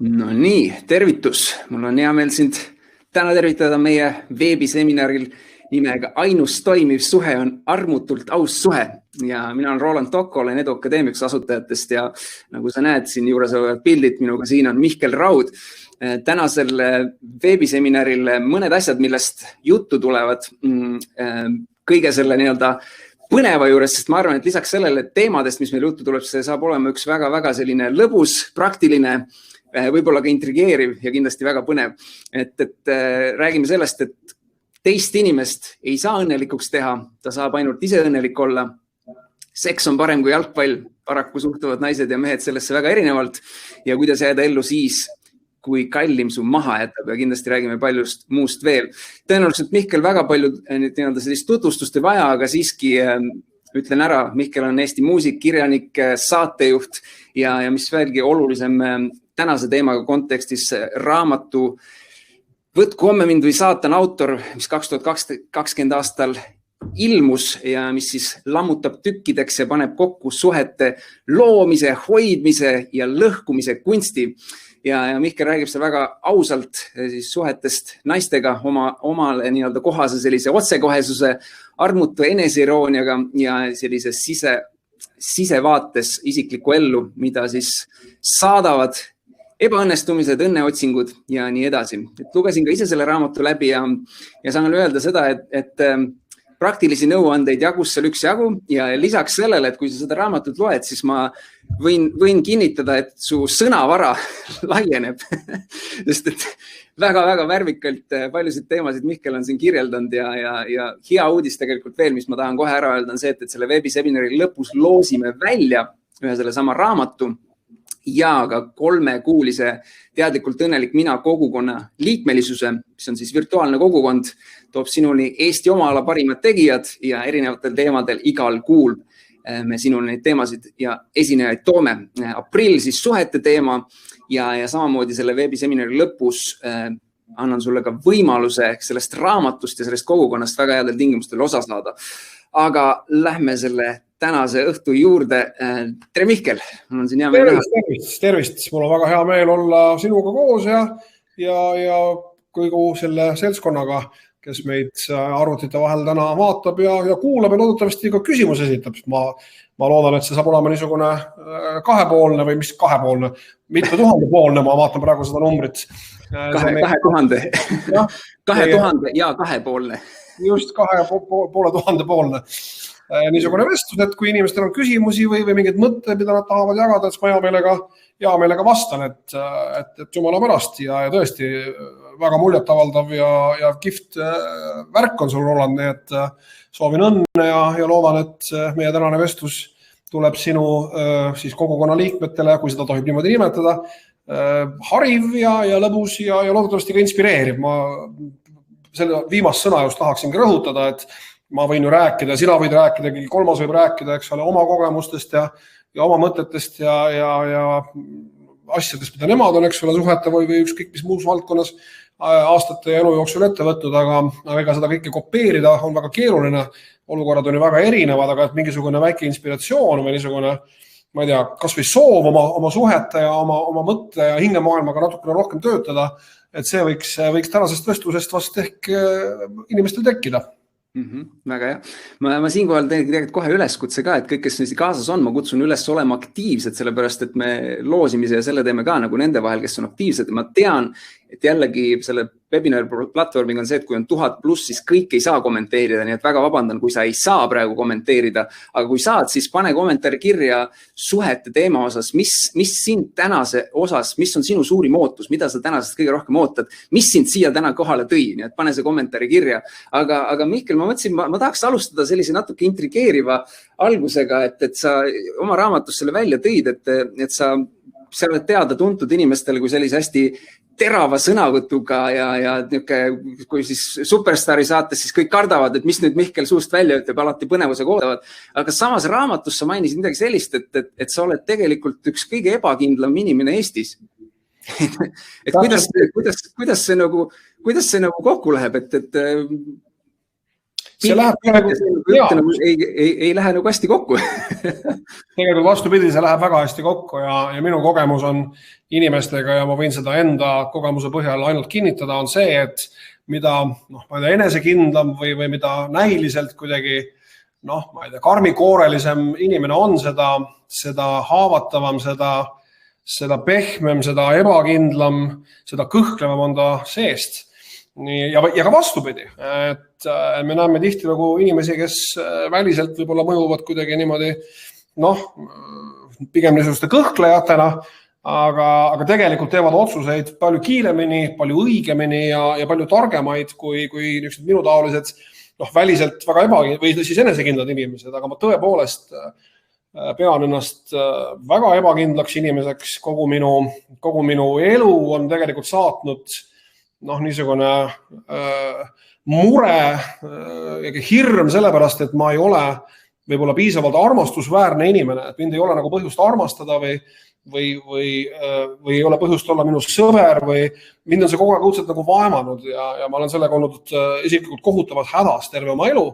No nii, tervitus. Mul on hea meel sind täna tervitada meie veebiseminaril nimega Ainus toimiv suhe on armutult aus suhe. Ja mina olen Roland Tokko, olen Edu Akadeemiks asutajatest ja nagu sa näed, siin juures olevad pildid, minuga siin on Mihkel Raud. Tänasel veebiseminaril mõned asjad, millest juttu tulevad kõige selle nii-öelda põneva juures, sest ma arvan, et lisaks sellele teemadest, mis meil juttu tuleb, see saab olema üks väga-väga selline lõbus, praktiline, võib-olla ka intrigeeriv ja kindlasti väga põnev. Et räägime sellest, et teist inimest ei saa õnnelikuks teha, ta saab ainult ise õnnelik olla. Seks on parem kui jalgpall, paraku suhtuvad naised ja mehed sellesse väga erinevalt ja kuidas jääda ellu siis, kui kallim su maha jätab ja kindlasti räägime paljust muust veel. Tõenäoliselt Mihkel väga palju sellist tutvustust ei vaja, aga siiski ütlen ära, Mihkel on Eesti muusik, kirjanik, saatejuht ja mis veelgi olulisem tänase teemaga kontekstis raamatu Võtku homme mind või saatan autor, mis 2020 aastal ilmus ja mis siis lammutab tükkideks ja paneb kokku suhete loomise, hoidmise ja lõhkumise kunsti. Ja Mihkel räägib seda väga ausalt siis suhetest naistega omale nii-öelda kohase sellise otsekohesuse, armutu eneseirooniaga ja sellise sisevaates isiklikku ellu, mida siis saadavad ebaõnnestumised, õnneotsingud ja nii edasi. Et lugesin ka ise selle raamatu läbi ja saan öelda seda, et praktilisi nõuandeid jagus seal üksjagu ja lisaks sellele, et kui sa seda raamatut loed, siis ma võin kinnitada, et su sõnavara laieneb, sest et väga-väga värvikalt paljusid teemasid Mihkel on siin kirjeldanud ja hea uudis tegelikult veel, mis ma tahan kohe ära öelda, on see, et selle veebiseminari lõpus loosime välja ühe selle sama raamatu ja ka 3-kuulise teadlikult õnnelik mina kogukonna liikmelisuse, mis on siis virtuaalne kogukond, toob sinuni Eesti oma ala parimad tegijad ja erinevatel teemadel igal kuul me sinuni neid teemasid ja esinejaid toome. Aprill siis suhete teema ja samamoodi selle veebiseminari lõpus annan sulle ka võimaluse sellest raamatust ja sellest kogukonnast väga headel tingimustel osa saada. Aga lähme selle tänase õhtu juurde. Tere Mihkel, mul on siin hea meel näha. Tervist, mul on väga hea meel olla sinuga koos ja kõigu selle seltskonnaga, kes meid arvutite vahel täna vaatab ja kuulab ja loodetavasti ka küsimus esitab. Ma loodan, et see saab olema niisugune kahepoolne või mis kahepoolne, mitte 1000-poolne, ma vaatan praegu seda numbrit. 2000 ja kahepoolne. Just 2500-poolne. Niisugune vestlus, et kui inimestel on küsimusi või mingid mõtted, mida nad tahavad jagada, siis ma hea meelega vastan, et jumala pärast ja tõesti väga muljetavaldav ja kihvt värk on sul, Roland, nii et soovin õnne ja loodan, et meie tänane vestlus tuleb sinu siis kogukonna liikmetele, kui seda tohib niimoodi nimetada, hariv ja lõbus ja loodetavasti ka inspireeriv. Ma selle viimast sõna just tahaksingi rõhutada, et ma võin ju rääkida, sina võid rääkida, kolmas võib rääkida, eks ole, oma kogemustest ja oma mõtetest ja asjadest, mida nemad on, eks ole, suhete või ükskõik mis muus valdkonnas aastate ja elu jooksul ette võtnud, aga ega seda kõike kopeerida on väga keeruline. Olukorrad on ju väga erinevad, aga et mingisugune väike inspiratsioon või niisugune, ma ei tea, kas või soov oma suhete ja oma mõtte ja hingemaailmaga natukene rohkem töötada, et see võiks tänasest vestlusest vast ehk inimestel tekkida. Väga hea. Ma siinkohal tegelikult kohe üleskutse ka, et kõik, kes neist kaasas on, ma kutsun üles olema aktiivsed, sellepärast, et me loosimise ja selle teeme ka nagu nende vahel, kes on aktiivsed. Ma tean, et jällegi selle webinar platvormiga on see, et kui on 1000+, siis kõik ei saa kommenteerida, nii et väga vabandan, kui sa ei saa praegu kommenteerida, aga kui saad, siis pane kommentaari kirja suhete teema osas, mis sind tänase osas, mis on sinu suurim ootus, mida sa tänasest kõige rohkem ootad, mis sind siia täna kohale tõi, nii et pane see kommentaari kirja. Aga Mihkel, ma mõtlesin, ma tahaks alustada sellise natuke intrigeeriva algusega, et sa oma raamatus selle välja tõid, et sa oled teada tuntud inimestele kui sellise hästi terava sõnavõtuga ja kui siis Superstaari saates, siis kõik kardavad, et mis nüüd Mihkel suust välja ütleb, alati põnevusega ootavad. Aga samas raamatus sa mainisid midagi sellist, et sa oled tegelikult üks kõige ebakindlam inimene Eestis. Et kuidas see nagu kokku läheb, see läheb ei lähe nagu hästi kokku. Tegelikult vastupidi, see läheb väga hästi kokku ja minu kogemus on inimestega ja ma võin seda enda kogemuse põhjal ainult kinnitada, on see, et mida enesekindlam või mida näiliselt kuidagi karmikoorelisem inimene on, seda haavatavam, seda pehmem, seda ebakindlam, seda kõhklevam on ta seest. Ja ka vastupidi, et me näeme tihti nagu inimesi, kes väliselt võib-olla mõjuvad kuidagi niimoodi, pigem niisuguste kõhklejatena, aga tegelikult teevad otsuseid palju kiiremini, palju õigemini ja palju targemaid kui niisugused minutaolised väliselt väga või siis enesekindlad inimesed, aga ma tõepoolest pean ennast väga ebakindlaks inimeseks, kogu minu elu on tegelikult saatnud niisugune mure ja hirm sellepärast, et ma ei ole võib-olla piisavalt armastusväärne inimene, et mind ei ole nagu põhjust armastada või ei ole põhjust olla minu sõber või mind on see kogu aeg õudselt nagu vaemanud ja ma olen sellega olnud isiklikult kohutavalt hädas terve oma elu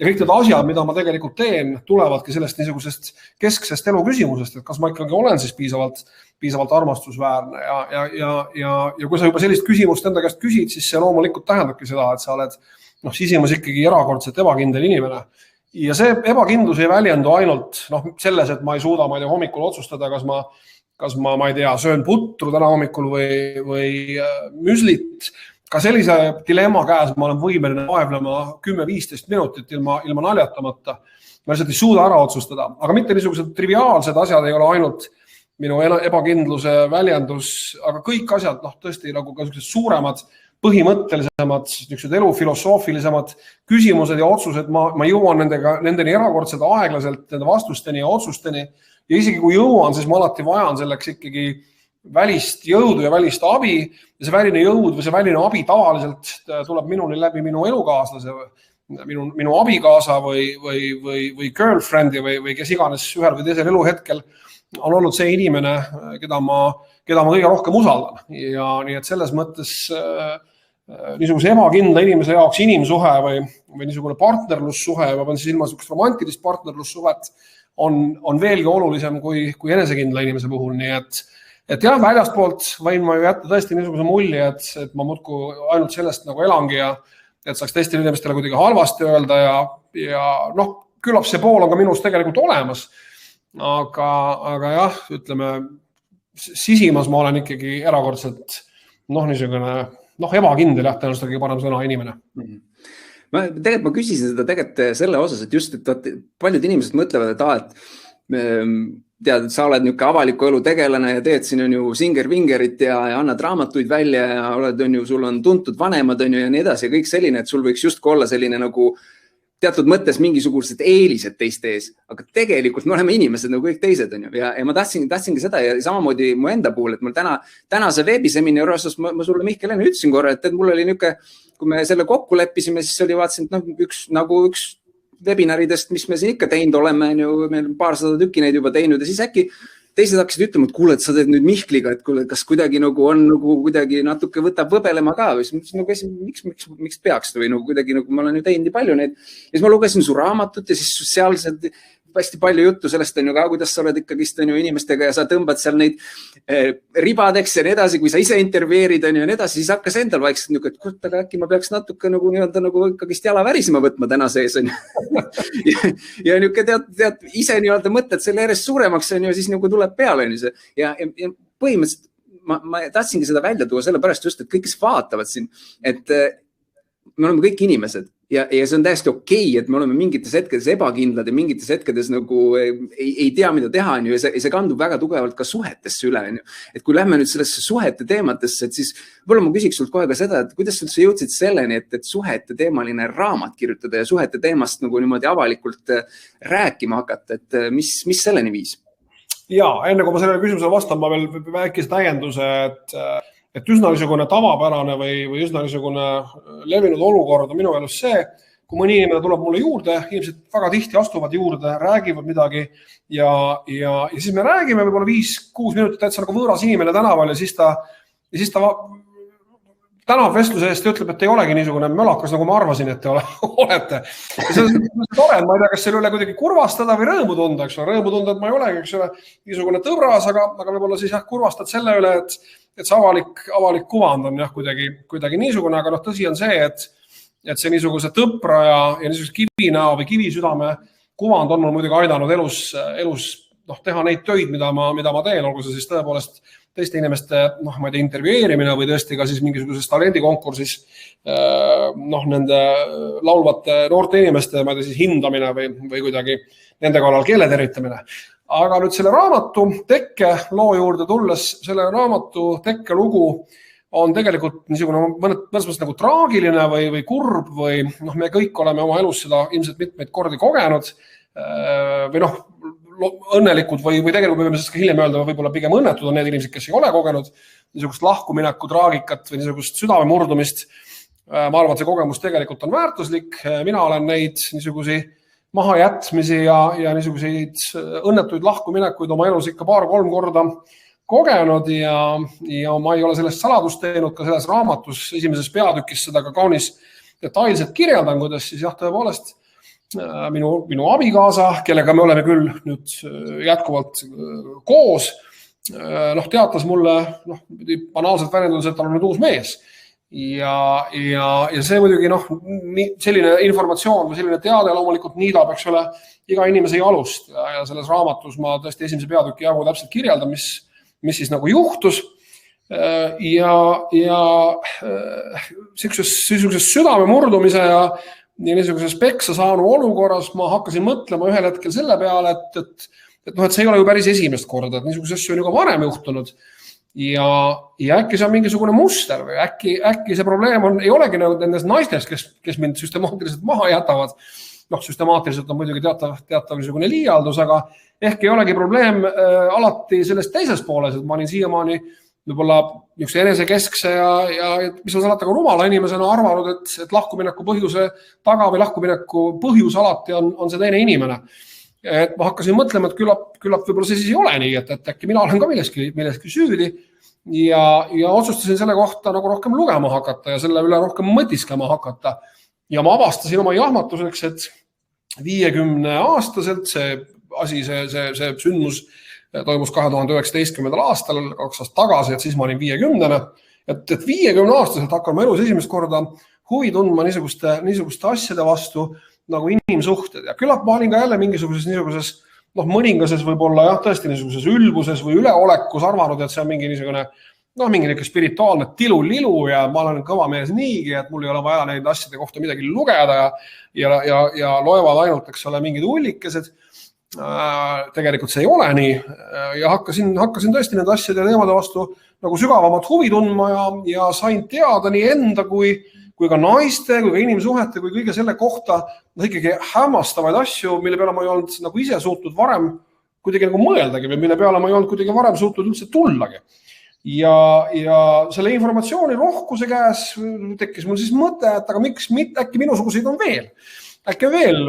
ja kõik need asjad, mida ma tegelikult teen, tulevadki sellest niisugusest kesksest elu küsimusest, et kas ma ikkagi olen siis piisavalt armastusväärne ja kui sa juba sellist küsimust enda käest küsid, siis see loomulikult tähendabki seda, et sa oled sisimas ikkagi erakordselt ebakindel inimene. Ja see ebakindlus ei väljendu ainult selles, et ma ei suuda, hommikul otsustada, kas ma ei tea, söön putru täna hommikul või müslit. Ka sellise dilemma käes ma olen võimeline vaevlema 10-15 minutit ilma naljatamata. Ma lihtsalt ei suuda ära otsustada, aga mitte niisugused triviaalsed asjad ei ole ainult minu ebakindluse väljendus, aga kõik asjad, tõesti nagu ka suuremad, põhimõttelisemad, niisugused elufilosoofilisemad küsimused ja otsused, ma jõuan nendeni erakordselt aeglaselt, nende vastusteni ja otsusteni ja isegi kui jõuan, siis ma alati vajan selleks ikkagi välist jõudu ja välist abi ja see väline jõud või see väline abi tavaliselt tuleb minuni läbi minu elukaaslase, minu abikaasa või girlfriend'i või kes iganes ühel või teisel eluhetkel on olnud see inimene, keda ma kõige rohkem usaldan ja nii et selles mõttes niisuguse ebakindla inimese jaoks inimsuhe või niisugune partnerlussuhe, ma pean siis ilma niisugust romantilist partnerlussuhet on veelgi olulisem kui enesekindla inimese puhul, nii et jah, väljastpoolt võin ma ju jätta tõesti niisuguse mulje, et ma muudku ainult sellest nagu elangi ja et saaks teistele inimestele kuidagi halvasti öelda ja küllap see pool on ka minus tegelikult olemas, aga jah, ütleme, sisimas ma olen ikkagi erakordselt niisugune ebakindel, jah, tõenäoliselt kõige parem sõna inimene. Ma küsisin seda selle osas, et just, et paljud inimesed mõtlevad, et sa oled niisugune avaliku elu tegelane ja teed siin on ju Singer-Vingerit ja annad raamatuid välja ja sul on tuntud vanemad ja nii edasi ja kõik selline, et sul võiks justki olla selline nagu teatud mõttes mingisugused eelised teiste ees, aga tegelikult me oleme inimesed nagu kõik teised ja ma tahtsingi seda ja samamoodi mu enda puhul, et mul tänase veebiseminari osas ma sulle Mihkel enne ütlesin korra, et mul oli niisugune, kui me selle kokku leppisime, siis oli vaatasin, et üks webinaridest, mis me siin ikka teinud oleme, meil on 200 tükki neid juba teinud ja siis äkki teised hakkasid ütlema, et kuule, et sa teed nüüd Mihkliga, et kuule, kas kuidagi on kuidagi natuke võtab võbelema ka või miks peaks või kuidagi ma olen ju teinud nii palju neid. Ja siis ma lugesin su raamatut ja siis seal hästi palju juttu sellest on ju ka, kuidas sa oled ikkagist inimestega ja sa tõmbad seal neid ribadeks ja nii edasi, kui sa ise intervjueerid ja nii edasi, siis hakkas endal vaikselt niisugune, et kurat, aga äkki ma peaks natuke nagu ikkagist jala värisema võtma täna sees on ju. Ja tead, ise mõtled selle järjest suuremaks on ju, siis tuleb peale on ju. Ja põhimõtteliselt ma tahtsingi seda välja tuua sellepärast just, et kõik, kes vaatavad siin, et me oleme kõik inimesed ja see on täiesti okei, et me oleme mingites hetkedes ebakindlad ja mingites hetkedes ei tea, mida teha on ju, ja see kandub väga tugevalt ka suhetesse üle on ju. Et kui lähme nüüd sellesse suhete teematesse, et siis võib-olla ma küsiks sult kohe ka seda, et kuidas sa jõudsid selleni, et suhete teemaline raamat kirjutada ja suhete teemast niimoodi avalikult rääkima hakata, et mis selleni viis? Ja, enne kui ma sellele küsimusele vastan, ma veel väikese täienduse, et üsna niisugune tavapärane või üsna niisugune levinud olukord on minu elus see, kui mõni inimene tuleb mulle juurde, inimesed väga tihti astuvad juurde, räägivad midagi ja siis me räägime võib-olla 5-6 minutit täitsa nagu võõras inimene tänaval ja siis ta tänab vestluse eest ja ütleb, et ei olegi niisugune mölakas, nagu ma arvasin, et te olete. See on tore, ma ei tea, kas selle üle kuidagi kurvastada või rõõmu tunda, eks ole. Rõõmu tunda, et ma ei olegi, eks ole, niisugune tõbras, aga võib-olla siis kurvastad selle üle, et see avalik kuvand on jah, kuidagi niisugune, aga tõsi on see, et see niisuguse tõpra ja niisuguse kivinäo või kivisüdame kuvand on mul muidugi aidanud elus teha neid töid, mida ma teen, olgu see siis tõepoolest teiste inimeste ma ei tea, intervjueerimine või tõesti ka siis mingisuguses talendikonkursis nende laulvate noorte inimeste ma ei tea, siis hindamine või kuidagi nende kallal keele tervitamine. Aga nüüd selle raamatu tekke loo juurde tulles, selle raamatu tekke lugu on tegelikult niisugune mõnes mõttes nagu traagiline või kurb või me kõik oleme oma elus seda ilmselt mitmeid kordi kogenud või õnnelikud või tegelikult me võime sellest ka hiljem öelda, võib-olla pigem õnnetud on need inimesed, kes ei ole kogenud niisugust lahkumineku traagikat või niisugust südame murdumist. Ma arvan, et see kogemus tegelikult on väärtuslik. Mina olen neid niisugusi mahajätmisi ja niisuguseid õnnetuid lahkuminekuid oma elus ikka 2-3 korda kogenud ja ma ei ole sellest saladust teinud ka selles raamatus esimeses peatükis seda ka kaunis detailselt kirjeldan, kuidas siis jah, tõepoolest minu abikaasa, kellega me oleme küll nüüd jätkuvalt koos, teatas mulle, banaalselt väljendus, et tal on nüüd uus mees. Ja see muidugi, selline informatsioon või selline teade loomulikult niidab, eks ole, iga inimese jalust. Ja selles raamatus ma tõesti esimese peatüki jagu täpselt kirjeldan, mis siis nagu juhtus. Ja sellises südame murdumise ja niisuguses peksa saanu olukorras ma hakkasin mõtlema ühel hetkel selle peale, et see ei ole ju päris esimest korda, et niisuguse asju on ju ka varem juhtunud. Ja äkki see on mingisugune muster või äkki see probleem ei olegi nendes naistes, kes mind süstemaatiliselt maha jätavad. Süstemaatiliselt on muidugi teatav niisugune liialdus, aga ehk ei olegi probleem alati sellest teises pooles, et ma olin siiamaani võib-olla niisuguse enesekeskse ja mis on alati ka rumala inimesena arvanud, et lahkumineku põhjuse taga või lahkumineku põhjus alati on see teine inimene. Et ma hakkasin mõtlema, et küllap võib-olla see siis ei ole nii, et äkki mina olen ka milleski süüdi ja otsustasin selle kohta nagu rohkem lugema hakata ja selle üle rohkem mõtisklema hakata. Ja ma avastasin oma jahmatuseks, et 50-aastaselt see sündmus toimus 2019. aastal, 2 aastat tagasi, et siis ma olin 50-ne. Et 50-aastaselt hakkan ma elus esimest korda huvi tundma niisuguste asjade vastu nagu inimsuhted. Ja küllap ma olin ka jälle niisuguses mõningases võib-olla jah, tõesti niisuguses ülbuses või üleolekus arvanud, et see on mingi niisugune spirituaalne tilu-lilu ja ma olen kõva mees niigi, et mul ei ole vaja neid asjade kohta midagi lugeda ja loevad ainult, eks ole, mingid ullikesed. Tegelikult see ei ole nii ja hakkasin tõesti nende asjade ja teemade vastu nagu sügavamat huvi tundma ja sain teada nii enda kui ka naiste, kui ka inimsuhete, kui kõige selle kohta ikkagi hämmastavaid asju, mille peale ma ei olnud nagu ise suutnud varem kuidagi nagu mõeldagi või mille peale ma ei olnud kuidagi varem suutnud üldse tullagi. Ja selle informatsiooni rohkuse käes tekkis mul siis mõte, et aga miks äkki minusuguseid on veel? Äkki veel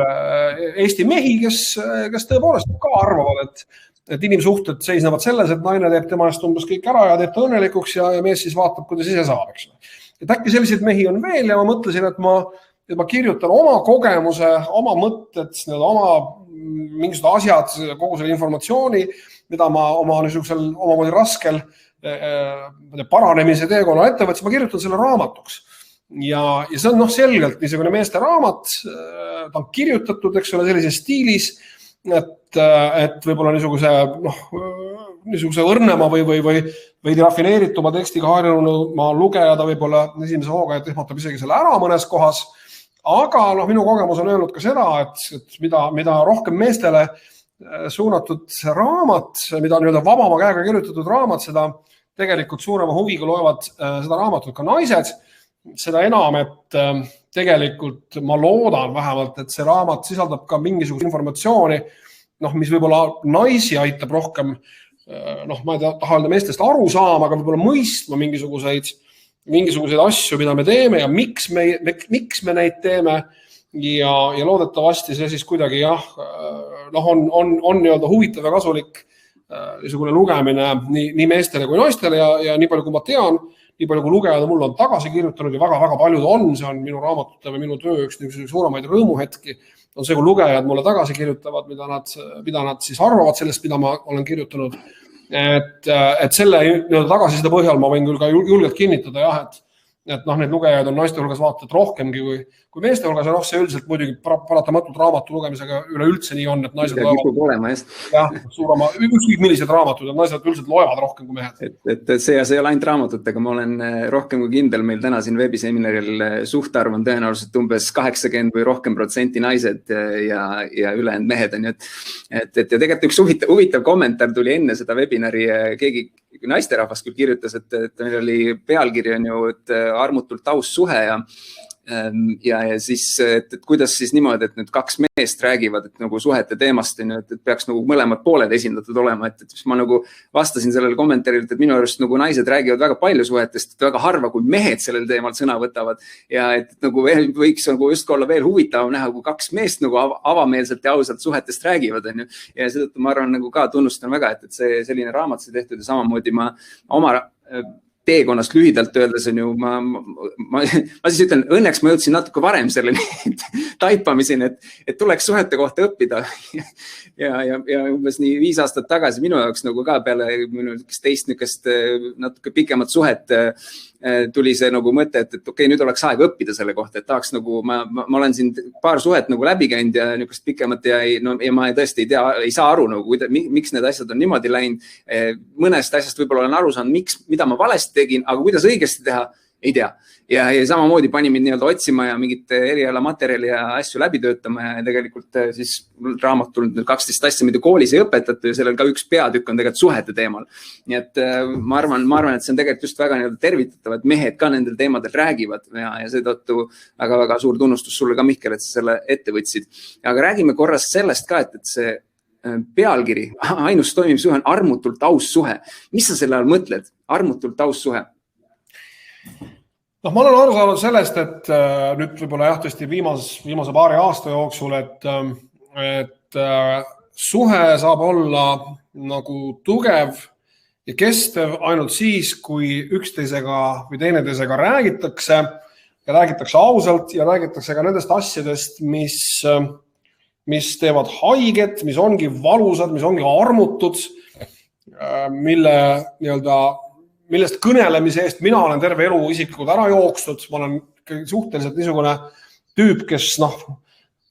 Eesti mehi, kes tõepoolest ka arvavad, et inimsuhted seisnevad selles, et naine teeb tema eest umbes kõik ära ja teeb ta õnnelikuks ja mees siis vaatab, kuidas ise saab. Eks. Et äkki selliseid mehi on veel ja ma mõtlesin, et ma kirjutan oma kogemuse, oma mõtted, oma mingisugused asjad, kogu selle informatsiooni, mida ma oma omamoodi raskel paranemise teekonnal ette võtsin, ma kirjutan selle raamatuks. Ja see on selgelt niisugune meeste raamat, ta on kirjutatud, eks ole, sellises stiilis, et võib-olla niisuguse õrnema või rafineerituma tekstiga harjunud ma lugeja ta võib-olla esimese hooga, et ehmatab isegi selle ära mõnes kohas, aga minu kogemus on öelnud ka seda, et mida rohkem meestele suunatud raamat, mida on vabama käega kirjutatud raamat, seda tegelikult suurema huviga loevad seda raamatut ka naised, seda enam, et tegelikult ma loodan vähemalt, et see raamat sisaldab ka mingisugust informatsiooni, mis võib-olla naisi aitab rohkem, ma ei taha öelda meestest aru saama, aga võib-olla mõistma mingisuguseid asju, mida me teeme ja miks me neid teeme ja loodetavasti see siis kuidagi on huvitav ja kasulik niisugune lugemine nii meestele kui naistele ja nii palju, kui ma tean, nii palju kui lugejad mul on tagasi kirjutanud ja väga-väga paljud on, see on minu raamatute või minu töö üks suuremaid rõõmuhetki, on see, kui lugejad mulle tagasi kirjutavad, mida nad siis arvavad sellest, mida ma olen kirjutanud. Et selle tagasiside põhjal ma võin küll ka julgelt kinnitada, jah, et need lugejaid on naiste hulgas vaata, et rohkemgi kui meeste hulgas ja see üldiselt muidugi paratamatult raamatu lugemisega üleüldse nii on, et naised loevad suurema, ükskõik millised raamatud, et naised üldiselt loevad rohkem kui mehed. Et see ei ole ainult raamatutega, ma olen rohkem kui kindel, meil täna siin veebiseminaril suhtarv on tõenäoliselt umbes 80% või rohkem protsenti naised ja ülejäänud mehed on. Et tegelikult üks huvitav kommentaar tuli enne seda webinari, keegi naisterahvas küll kirjutas, et meil oli pealkiri on ju, et armutult aus suhe ja siis, et kuidas siis niimoodi, et nüüd kaks meest räägivad, et nagu suhete teemast, et peaks nagu mõlemad pooled esindatud olema, et siis ma nagu vastasin sellele kommentaarilt, et minu arust nagu naised räägivad väga palju suhetest, väga harva, kui mehed sellel teemal sõna võtavad ja et nagu võiks nagu just olla veel huvitavam näha, kui kaks meest nagu avameelselt ja ausalt suhetest räägivad. Ja seetõttu ma arvan nagu ka tunnustan väga, et see selline raamat see tehtud ja samamoodi ma oma teekonnast lühidalt öeldes on ju, ma siis ütlen, õnneks ma jõudsin natuke varem selleni taipamiseni, et tuleks suhete kohta õppida ja umbes nii 5 aastat tagasi minu jaoks nagu ka peale minu teist nükest natuke pikemat suhet tuli see nagu mõte, et okei, nüüd oleks aeg õppida selle kohta, et tahaks nagu, ma olen siin paar suhet nagu läbi käinud ja nükest pikemat ja ma tõesti ei saa aru nagu, miks need asjad on niimoodi läinud. Mõnest asjast võib-olla olen aru saanud, mida ma valesti tegin, aga kuidas õigesti teha, ei tea. Ja samamoodi pani mind nii-öelda otsima ja mingit eriala materjali ja asju läbi töötama ja tegelikult siis raamatul 12 asja, mida koolis ei õpetatu ja sellel ka üks peatükk on tegelikult suhete teemal. Nii et ma arvan, et see on tegelikult just väga nii-öelda tervitatav, et mehed ka nendel teemadel räägivad ja seetõttu väga-väga suur tunnustus sulle ka, Mihkel, et sa selle ette võtsid. Aga räägime korras sellest ka, et see pealkiri, ainus toimiv suhe on armutult aus suhe. Mis sa selle all mõtled? Armutult aus suhe? Ma olen aru saanud sellest, et nüüd võib-olla jah, tõesti viimase paari aasta jooksul, et suhe saab olla nagu tugev ja kestev ainult siis, kui üksteisega või teineteisega räägitakse ja räägitakse ausalt ja räägitakse ka nendest asjadest, mis teevad haiget, mis ongi valusad, mis ongi armutud, millest kõnelemise eest mina olen terve elu isiklikult ära jooksnud. Ma olen suhteliselt niisugune tüüp, kes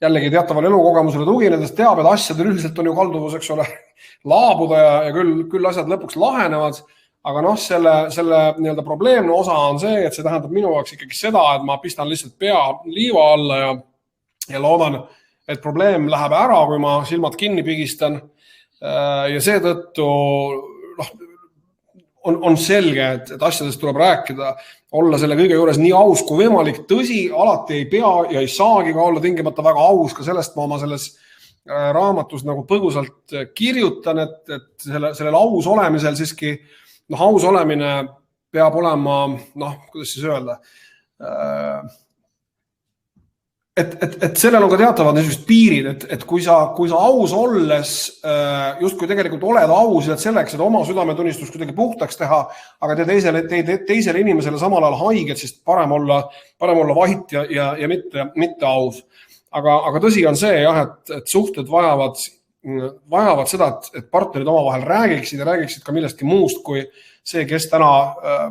jällegi teataval elukogemusele tuginedes teab, et asjadel üldiselt on ju kalduvus, eks ole, laabuda ja küll asjad lõpuks lahenevad, aga selle probleemne osa on see, et see tähendab minu jaoks ikkagi seda, et ma pistan lihtsalt pea liiva alla ja loodan, et probleem läheb ära, kui ma silmad kinni pigistan ja seetõttu on selge, et asjadest tuleb rääkida, olla selle kõige juures nii aus kui võimalik. Tõsi, alati ei pea ja ei saagi ka olla tingimata väga aus, ka sellest ma oma selles raamatus nagu põgusalt kirjutan, et sellel aus olemisel siiski, aus olemine peab olema, kuidas siis öelda, et sellel on ka teatavad niisugused piirid, et kui sa aus olles justkui tegelikult oled aus ja selleks, et oma südametunnistus kuidagi puhtaks teha, aga teisele inimesele samal ajal haiget, sest parem olla vahit ja mitte aus. Aga tõsi on see, jah, et suhted vajavad seda, et partnerid omavahel räägiksid ja räägiksid ka millestki muust kui see, kes täna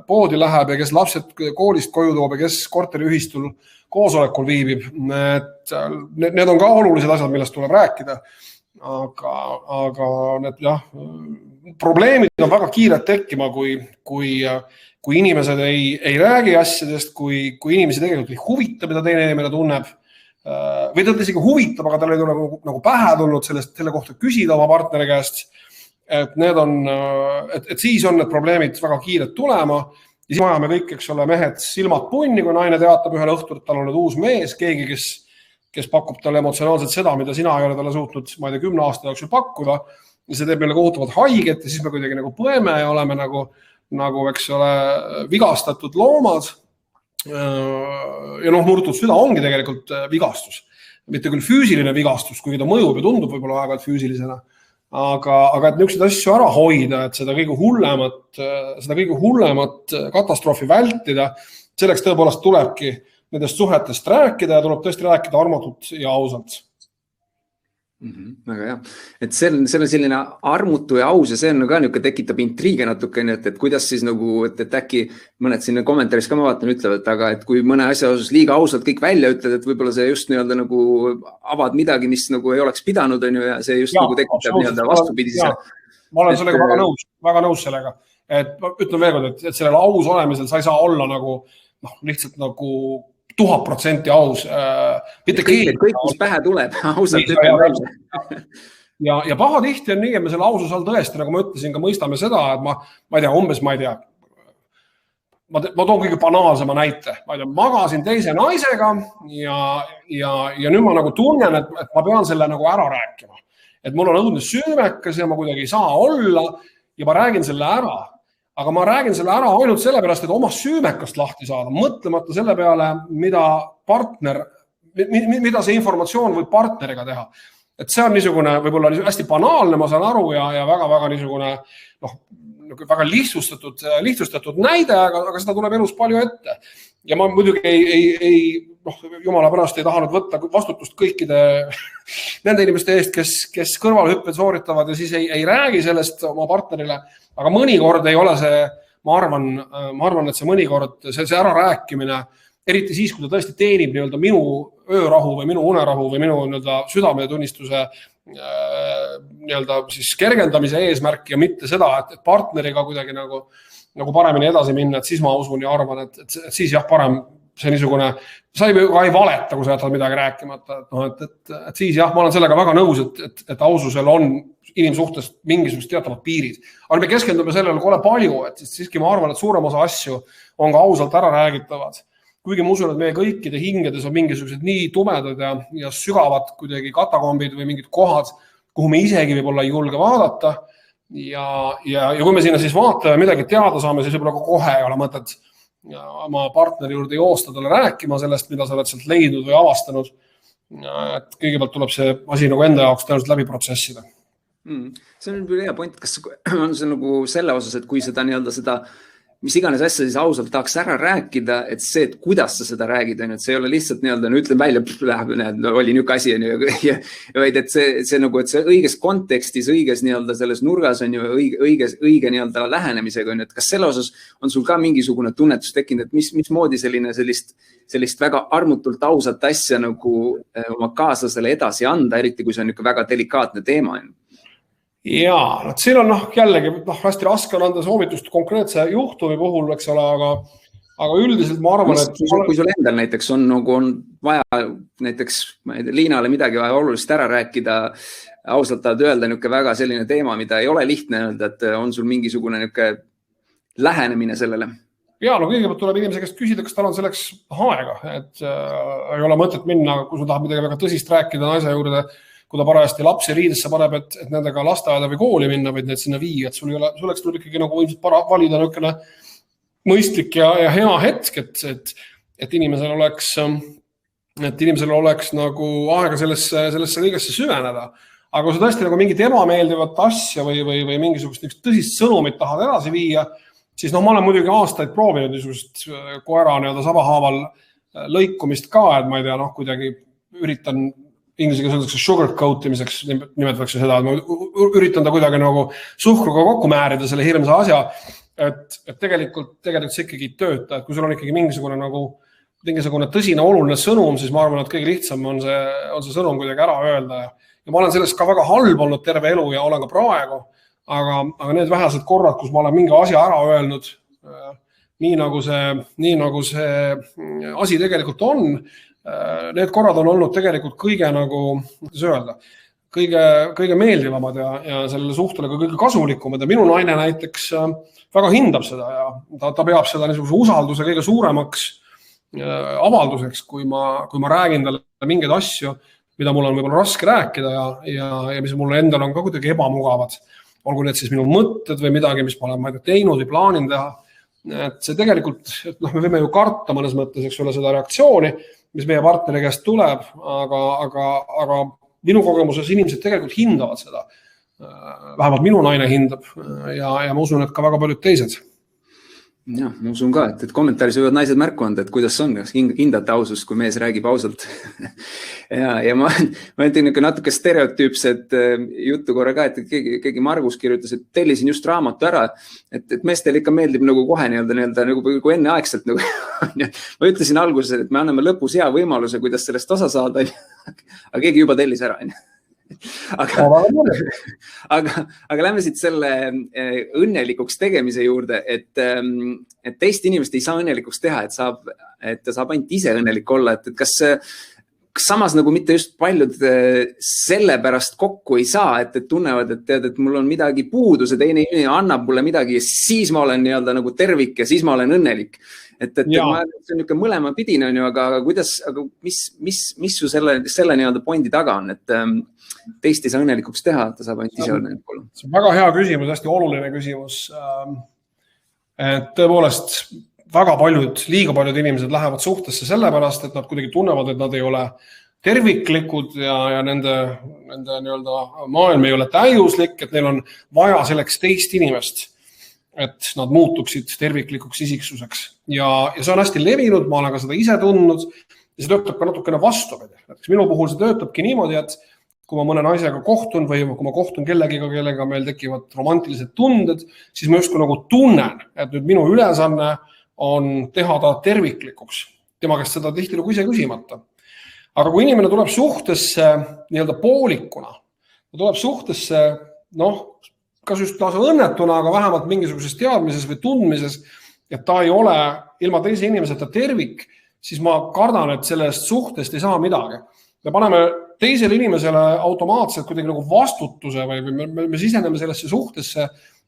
poodi läheb ja kes lapsed koolist koju toob ja kes korteriühistul koosolekul viibib. Need on ka olulised asjad, millest tuleb rääkida. Aga need probleemid on väga kiired tekkima, kui inimesed ei räägi asjadest, kui inimesi tegelikult ei huvita, mida teine inimene tunneb. Või ta isegi huvitab, aga tal ei tule nagu pähe tulnud selle kohta küsida oma partneri käest. Et siis on need probleemid väga kiired tulema. Ja siis ajame kõik, eks ole, mehed silmad punni, kui naine teatab ühel õhtul, et tal on nüüd uus mees, keegi, kes pakub talle emotsionaalselt seda, mida sina ei ole talle suutnud, ma ei tea, 10 aasta jooksul pakkuda. Ja see teeb meile kohutavad haiget ja siis me kuidagi nagu põeme ja oleme nagu, eks ole, vigastatud loomad. Ja murtud süda ongi tegelikult vigastus. Mitte küll füüsiline vigastus, kuigi ta mõjub ja tundub võib-olla aeg-ajalt füüsilisena. aga et niisuguseid asju ära hoida, et seda kõige hullemat katastroofi vältida, selleks tõepoolest tulebki nendest suhetest rääkida ja tuleb tõesti rääkida armutult ja ausalt. Väga hea. Et see on selline armutu ja aus ja see on ka niuke tekitab intriige natuke, et kuidas siis nagu, et äkki mõned sinna kommentaaris ka ma vaatan ütlevad, aga et kui mõne asja osas liiga ausalt kõik välja ütled, et võib-olla see just nii-öelda nagu avad midagi, mis nagu ei oleks pidanud, on ju, ja see just nagu tekitab nii-öelda vastupidise. Ma olen sellega väga nõus sellega. Et ütlen veel kord, et sellel aus olemisel sa ei saa olla nagu, lihtsalt nagu 1000% aus. Kõik, mis pähe tuleb, ausalt ütleme välja. Ja paha tihti on nii, et me selle ausus all tõesti, nagu ma ütlesin, ka mõistame seda, et ma ei tea, ma toon kõige banaalsema näite. Ma ei tea, magasin teise naisega ja nüüd ma nagu tunnen, et ma pean selle nagu ära rääkima. Et mul on õudne süümekas ja ma kuidagi ei saa olla ja ma räägin selle ära. Aga ma räägin selle ära ainult sellepärast, et oma süümekast lahti saada, mõtlemata selle peale, mida see informatsioon võib partneriga teha. Et see on niisugune, võib-olla hästi banaalne, ma saan aru ja väga niisugune, väga lihtsustatud näide, aga seda tuleb elus palju ette. Ja ma muidugi jumala pärast ei tahanud võtta vastutust kõikide nende inimeste eest, kes kõrvalhüpped sooritavad ja siis ei räägi sellest oma partnerile. Aga mõnikord ei ole see, ma arvan, et see mõnikord, see ära rääkimine, eriti siis, kui ta tõesti teenib nii-öelda minu öörahu või minu unerahu või minu südametunnistuse nii-öelda siis kergendamise eesmärk ja mitte seda, et partneriga kuidagi nagu paremini edasi minna, et siis ma usun ja arvan, et siis jah, parem see niisugune, sa ei valeta, kui sa jätad midagi rääkimata. Et siis jah, ma olen sellega väga nõus, et aususel on inimsuhtes mingisugust teatavad piirid. Aga me keskendume sellele kole palju, et siiski ma arvan, et suurem osa asju on ka ausalt ära räägitavad. Kuigi ma usun, et meie kõikide hingedes on mingisugused nii tumedad ja sügavad kuidagi katakombid või mingid kohad, kuhu me isegi võib-olla ei julge vaadata. Ja kui me sinna siis vaatame midagi teada saame, siis võib-olla kohe ei ole mõtet oma partneri juurde joosta talle rääkima sellest, mida sa oled sealt leidnud või avastanud. Et kõigepealt tuleb see asi nagu enda jaoks tõenäoliselt läbi protsessida. See on hea point, kas on see nagu selle osas, et kui seda nii-öelda seda mis iganes asja siis ausalt tahaks ära rääkida, et see, et kuidas sa seda räägid, et see ei ole lihtsalt nii-öelda, ütlen välja, oli niuke asi, vaid et see nagu, et see õiges kontekstis, õiges nii-öelda selles nurgas on ju õige nii-öelda lähenemisega, et kas selle osas on sul ka mingisugune tunnetus tekkinud, et mismoodi sellist väga armutult ausat asja nagu oma kaaslasele edasi anda, eriti kui see on niuke väga delikaatne teema. Jaa, siin on jällegi hästi raske on anda soovitust konkreetse juhtumi puhul, eks ole, aga üldiselt ma arvan, et kui sul endal näiteks on vaja näiteks Liinale midagi vaja olulist ära rääkida, ausalt tahad öelda niuke väga selline teema, mida ei ole lihtne öelda, et on sul mingisugune niuke lähenemine sellele? Jaa, kõigepealt tuleb inimese käest küsida, kas tal on selleks aega, et ei ole mõtet minna, kui sul tahab midagi väga tõsist rääkida naise juurde, kui ta parajasti lapsi riidesse paneb, et nendega lasteaeda või kooli minna, vaid need sinna viia, et suleks tuleb ikkagi nagu ilmselt valida niisugune mõistlik ja hea hetk, et inimesel oleks nagu aega sellesse kõigesse süveneda. Aga kui sa tõesti nagu mingit ebameeldivat asja või mingisugust tõsist sõnumit tahad edasi viia, siis ma olen muidugi aastaid proovinud niisugust koera nii-öelda sabahaaval lõikumist ka, et ma ei tea, kuidagi üritan inglisega öeldakse sugarcoat imiseks, nimetatakse seda, et ma üritan ta kuidagi nagu suhkruga kokku määrida selle hirmsa asja, et tegelikult see ikkagi ei tööta, et kui sul on ikkagi mingisugune tõsine oluline sõnum, siis ma arvan, et kõige lihtsam on see sõnum kuidagi ära öelda ja ma olen sellest ka väga halb olnud terve elu ja olen ka praegu, aga need vähesed korrad, kus ma olen mingi asja ära öelnud, nii nagu see asi tegelikult on, need korrad on olnud tegelikult kõige kõige meeldivamad ja sellele suhtele kõige kasulikumad ja minu naine näiteks väga hindab seda ja ta peab seda niisuguse usalduse kõige suuremaks avalduseks, kui ma räägin talle mingeid asju, mida mul on võib-olla raske rääkida ja mis mulle endal on ka kuidagi ebamugavad. Olgu need siis minu mõtted või midagi, mis ma olen teinud või plaanin teha. Et see tegelikult, me võime ju karta mõnes mõttes, eks ole, seda reaktsiooni, mis meie partneri käest tuleb, aga minu kogemuses inimesed tegelikult hindavad seda. Vähemalt minu naine hindab ja ma usun, et ka väga paljud teised. Jah, ma usun ka, et kommentaaris võivad naised märku anda, et kuidas on, kas hindate ausust, kui mees räägib ausalt. ja ma ütlen natuke stereotüüpsed juttu korra ka, et keegi Margus kirjutas, et tellisin just raamatu ära, et meestel ikka meeldib nagu kohe nagu enneaegselt. Ma ütlesin alguses, et me anname lõpus hea võimaluse, kuidas sellest osa saada, aga keegi juba tellis ära. Aga lähme siit selle õnnelikuks tegemise juurde, et teist inimest ei saa õnnelikuks teha, et ta saab ainult ise õnnelik olla. Et kas samas nagu mitte just paljud selle pärast kokku ei saa, et tunnevad, et mul on midagi puudu, see teine inimene annab mulle midagi ja siis ma olen nii-öelda nagu tervik ja siis ma olen õnnelik. Et see on niisugune mõlema pidine, aga mis su selle nii-öelda pointi taga on, et teist ei saa õnnelikuks teha, et ta saab ainult ise õnnelik olla? See on väga hea küsimus, hästi oluline küsimus. Et tõepoolest liiga paljud inimesed lähevad suhtesse sellepärast, et nad kuidagi tunnevad, et nad ei ole terviklikud ja nende nii-öelda maailm ei ole täiuslik, et neil on vaja selleks teist inimest, et nad muutuksid terviklikuks isiksuseks. Ja see on hästi levinud, ma olen ka seda ise tundnud ja see töötab ka natukene vastupidi. Minu puhul see töötabki niimoodi, et kui ma mõne naisega kohtun või kui ma kohtun kellega meil tekivad romantilised tunded, siis ma justkui nagu tunnen, et nüüd minu ülesanne on teha ta terviklikuks. Tema käest seda tihtilugu ise küsimata. Aga kui inimene tuleb suhtesse nii-öelda poolikuna, ta tuleb suhtesse, kas just lausa õnnetuna, aga vähemalt mingisuguses teadmises või tundmises, et ta ei ole ilma teise inimeseta tervik, siis ma kardan, et sellest suhtest ei saa midagi. Me paneme teisele inimesele automaatselt kuidagi nagu vastutuse või me siseneme sellesse suhtesse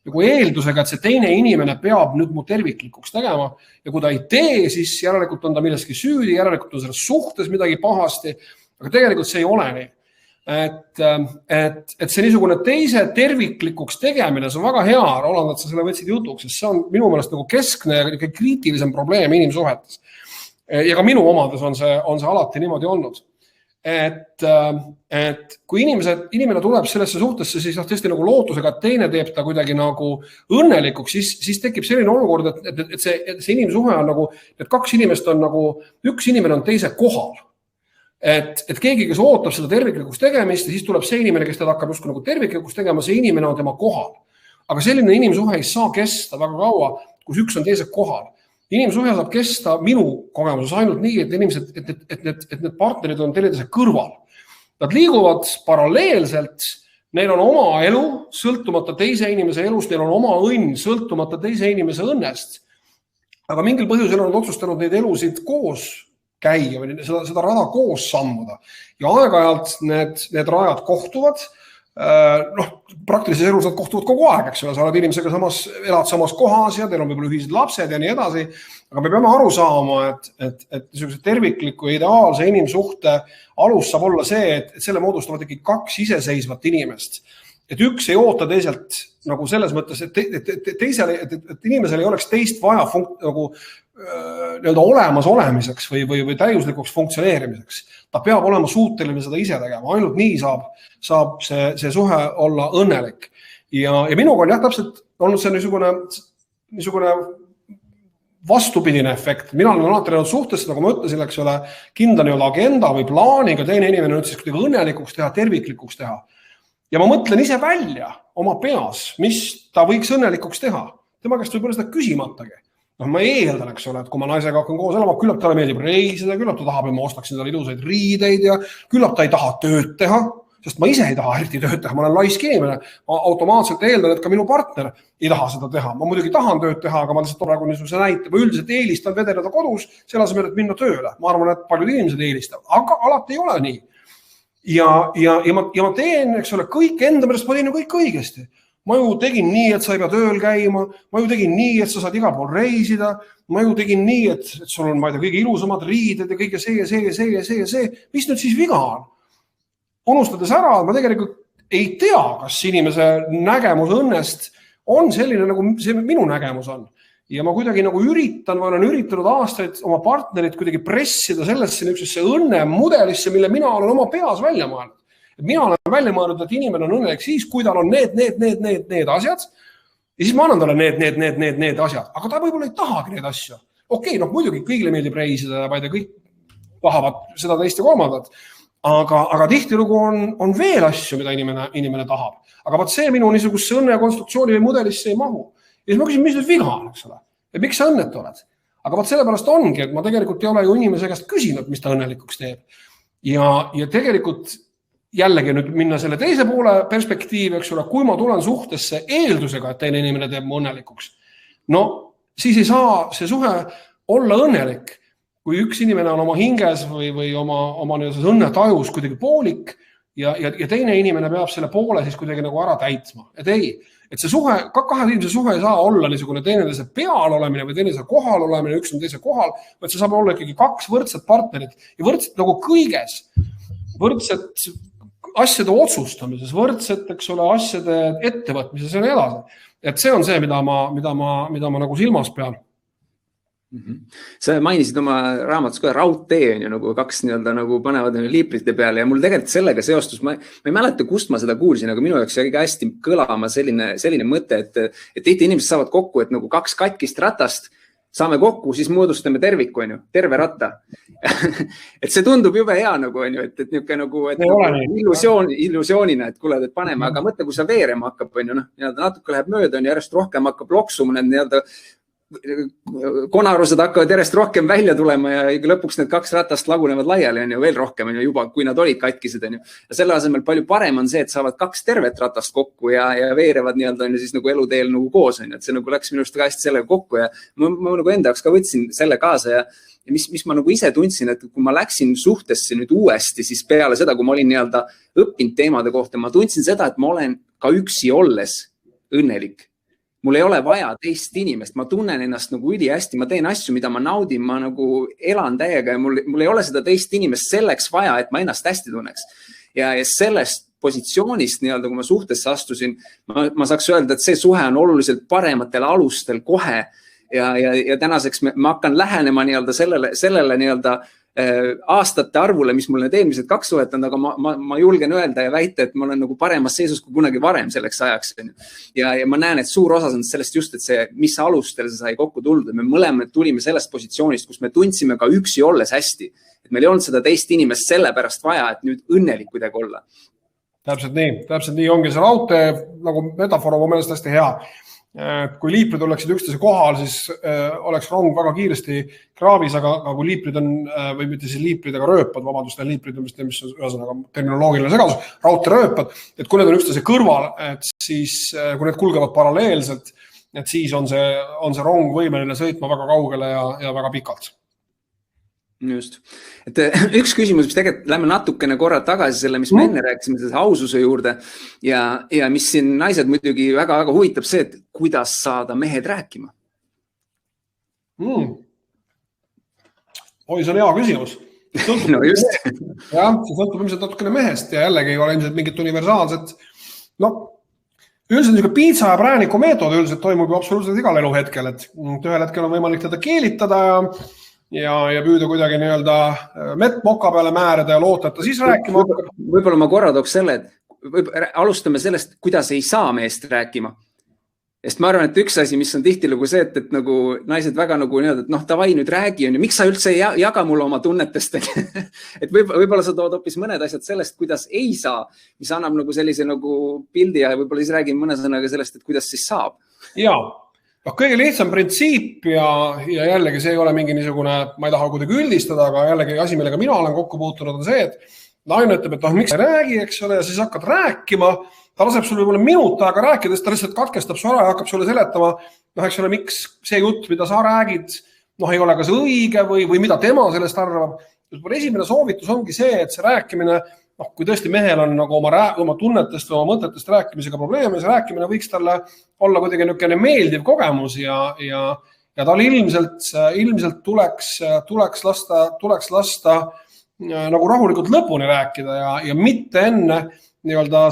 nagu eeldusega, et see teine inimene peab nüüd mu terviklikuks tegema ja kui ta ei tee, siis järelikult on ta milleski süüdi, järelikult on selles suhtes midagi pahasti, aga tegelikult see ei ole nii. Et see niisugune teise terviklikuks tegemine, see on väga hea, Roland, et sa selle võtsid jutuks, sest see on minu meelest nagu keskne ja kriitilisem probleem inimsuhetes. Ja ka minu omades on see alati niimoodi olnud. Et kui inimene tuleb sellesse suhtesse, siis tõesti nagu lootusega, et teine teeb ta kuidagi nagu õnnelikuks, siis tekib selline olukord, et see inimsuhe on nagu, et kaks inimest on nagu, üks inimene on teise kohal. Et keegi, kes ootab seda terviklikuks tegemist ja siis tuleb see inimene, kes teda hakkab justkui nagu terviklikuks tegema, see inimene on tema kohal. Aga selline inimsuhe ei saa kesta väga kaua, kus üks on teise kohal. Inimsuhe saab kesta minu kogemuses ainult nii, et need partnerid on teineteise kõrval. Nad liiguvad paralleelselt, neil on oma elu, sõltumata teise inimese elust, neil on oma õnn, sõltumata teise inimese õnnest. Aga mingil põhjusel on otsustanud neid elusid koos käia või seda rada koos sammuda. Ja aeg-ajalt need rajad kohtuvad. Praktilises elus nad kohtuvad kogu aeg, eks ole, sa oled inimesega elad samas kohas ja teil on võib-olla ühised lapsed ja nii edasi, aga me peame aru saama, et niisuguse tervikliku ideaalse inimsuhte alus saab olla see, et selle moodustavad ikkagi kaks iseseisvat inimest. Et üks ei oota teiselt nagu selles mõttes, et inimesel ei oleks teist vaja nagu olemas olemiseks või täiuslikuks funktsioneerimiseks. Ta peab olema suuteline seda ise tegema, ainult nii saab see suhe olla õnnelik. Ja minuga on täpselt olnud see niisugune vastupidine efekt. Mina olen alati läinud suhtesse, nagu ma ütlesin, eks ole, kindla agenda või plaaniga teine inimene nüüd siis kuidagi õnnelikuks teha, terviklikuks teha. Ja ma mõtlen ise välja oma peas, mis ta võiks õnnelikuks teha. Tema käest võib-olla seda küsimatagi. Ma eeldan, eks ole, et kui ma naisega hakkan koos elama, küllap talle meeldib reisida, küllap ta tahab, et ma ostaksin talle ilusaid riideid ja küllap ta ei taha tööd teha, sest ma ise ei taha eriti tööd teha, ma olen laisk inimene. Ma automaatselt eeldan, et ka minu partner ei taha seda teha. Ma muidugi tahan tööd teha, aga ma lihtsalt praegu niisuguse näite. Ma üldiselt eelistan vedeleda kodus, selle asemel, et minna tööle. Ma arvan, et paljud inimesed eelistavad, aga alati ei ole nii. Ja ma teen, eks ole, kõik enda pärast, ma teen ju kõik õigesti. Ma ju tegin nii, et sa ei pea tööl käima, ma ju tegin nii, et sa saad igal pool reisida, ma ju tegin nii, et sul on, ma ei tea, kõige ilusamad riided ja kõige see. Mis nüüd siis viga on? Unustades ära, ma tegelikult ei tea, kas inimese nägemus õnnest on selline, nagu see minu nägemus on. Ja ma kuidagi nagu olen üritanud aastaid oma partnerit kuidagi pressida sellesse õnne mudelisse, mille mina olen oma peas välja mõelnud. Mina olen välja mõelnud, et inimene on õnnelik siis, kui tal on need asjad ja siis ma annan talle need asjad, aga ta võib-olla ei tahagi neid asju. Okei, muidugi kõigile meeldib reisida ja ma ei tea, kõik tahavad seda teist ja kolmandat, aga tihtilugu on veel asju, mida inimene tahab. Aga vaat see minu niisuguse õnne konstruktsiooni või mudelisse ei mahu. Ja siis ma küsin, mis nüüd viga on, eks ole? Ja miks sa õnnetu oled? Aga vaat sellepärast ongi, et ma tegelikult ei ole ju inimese käest küsinud, mis ta õnnelikuks teeb. Ja tegelikult jällegi nüüd minna selle teise poole perspektiivi, eks ole, kui ma tulen suhtesse eeldusega, et teine inimene teeb mu õnnelikuks. No, siis ei saa see suhe olla õnnelik, kui üks inimene on oma hinges või oma õnnetajus kuidagi poolik ja teine inimene peab selle poole siis kuidagi nagu ära täitma. Et ei, et see suhe, kahe inimese suhe ei saa olla niisugune teineteise peal olemine või teineteise kohal olemine, üks on teise kohal, vaid see saab olla ikkagi kaks võrdset partnerit ja võrdset nagu kõiges, võrdset asjade otsustamises, võrdset, eks ole, asjade ettevõtmises ja nii edasi. Et see on see, mida ma nagu silmas pean. Sa mainisid oma raamatus ka raudtee on ju nagu kaks nagu panevad liiprite peale ja mul tegelikult sellega seostus, ma ei mäleta, kust ma seda kuulsin, aga minu jaoks jäi hästi kõlama selline mõte, et tihti inimesed saavad kokku, et nagu kaks katkist ratast saame kokku, siis moodustame terviku, on ju, terve ratta. Et see tundub jube hea nagu, on ju, et niuke nagu illusioonina, et kuule, et paneme, aga mõtle, kui sa veerema hakkab, on ju, natuke läheb mööda, on järjest rohkem hakkab loksuma, need konarused hakkavad järjest rohkem välja tulema ja lõpuks need kaks ratast lagunevad laiali, on ju, veel rohkem, on ju, juba, kui nad olid katkised, on ju. Ja selle asemel palju parem on see, et saavad kaks tervet ratast kokku ja veerevad on ju siis nagu eluteel nagu koos, on ju, et see nagu läks minust ka hästi sellega kokku ja ma nagu enda jaoks ka võtsin selle kaasa ja mis ma nagu ise tundsin, et kui ma läksin suhtesse nüüd uuesti, siis peale seda, kui ma olin õppinud teemade kohta, ma tundsin seda, et ma olen ka üksi olles õnnelik. Mul ei ole vaja teist inimest, ma tunnen ennast nagu üli hästi, ma teen asju, mida ma naudin, ma nagu elan täiega ja mul ei ole seda teist inimest selleks vaja, et ma ennast hästi tunneks. Ja sellest positsioonist, kui ma suhtesse astusin, ma saaks öelda, et see suhe on oluliselt parematel alustel kohe ja tänaseks ma hakkan lähenema sellele aastate arvule, mis mul need eelmised kaks suhet on, aga ma julgen öelda ja väita, et ma olen nagu paremas seisus kui kunagi varem selleks ajaks. Ja ma näen, et suur osas on sellest just, et see, mis alustel see sai kokku tulnud. Me mõlemad tulime sellest positsioonist, kus me tundsime ka üksi olles hästi. Et meil ei olnud seda teist inimest sellepärast vaja, et nüüd õnnelik kuidagi olla. Täpselt nii ongi see raudtee, nagu metafoor on meelest hästi hea. Kui liiprid oleksid üksteise kohal, siis oleks rong väga kiiresti kraavis, aga kui liiprid on, või mitte siis liiprid, aga rööpad, vabandust, liiprid on mis on ühesõnaga terminoloogiline segadus, raudteerööpad, et kui need on üksteise kõrval, et siis kui need kulgevad paralleelselt, et siis on see rong võimeline sõitma väga kaugele ja väga pikalt. Just. Et üks küsimus, mis tegelikult lähme natukene korra tagasi selle, mis me enne rääkisime, selle aususe juurde ja mis siin naised muidugi väga-väga huvitab see, et kuidas saada mehed rääkima? Oi, see on hea küsimus. No just. Jah, see sõltub ilmselt natukene mehest ja jällegi ei ole ilmselt mingit universaalset. Üldiselt niisugune piitsa ja prääniku meetod üldiselt toimub ju absoluutselt igal eluhetkel, et ühel hetkel on võimalik teda keelitada ja püüda kuidagi mett moka peale määrida ja loota, et ta siis rääkima. Võib-olla ma korra tooks selle, et alustame sellest, kuidas ei saa meest rääkima. Sest ma arvan, et üks asi, mis on tihtilugu see, et nagu naised väga nagu et davai nüüd räägi, miks sa üldse ei jaga mulle oma tunnetest? Et võib-olla sa tood hoopis mõned asjad sellest, kuidas ei saa, mis annab nagu sellise nagu pildi ja võib-olla siis räägin mõne sõnaga sellest, et kuidas siis saab. Jaa. Kõige lihtsam printsiip ja jällegi see ei ole mingi niisugune, ma ei taha kuidagi üldistada, aga jällegi asi, millega mina olen kokku puutunud on see, et naine ütleb, et miks sa ei räägi, eks ole, ja siis hakkad rääkima, ta laseb sulle võib-olla minut aega rääkides, ta lihtsalt katkestab su ära ja hakkab sulle seletama, eks ole, miks see jutt, mida sa räägid, ei ole kas õige või mida tema sellest arvab. Esimene soovitus ongi see, et see rääkimine, kui tõesti mehel on nagu oma tunnetest või oma mõtetest rääkimisega probleeme, see rääkimine võiks talle olla kuidagi niisugune meeldiv kogemus ja tal ilmselt tuleks lasta nagu rahulikult lõpuni rääkida ja mitte enne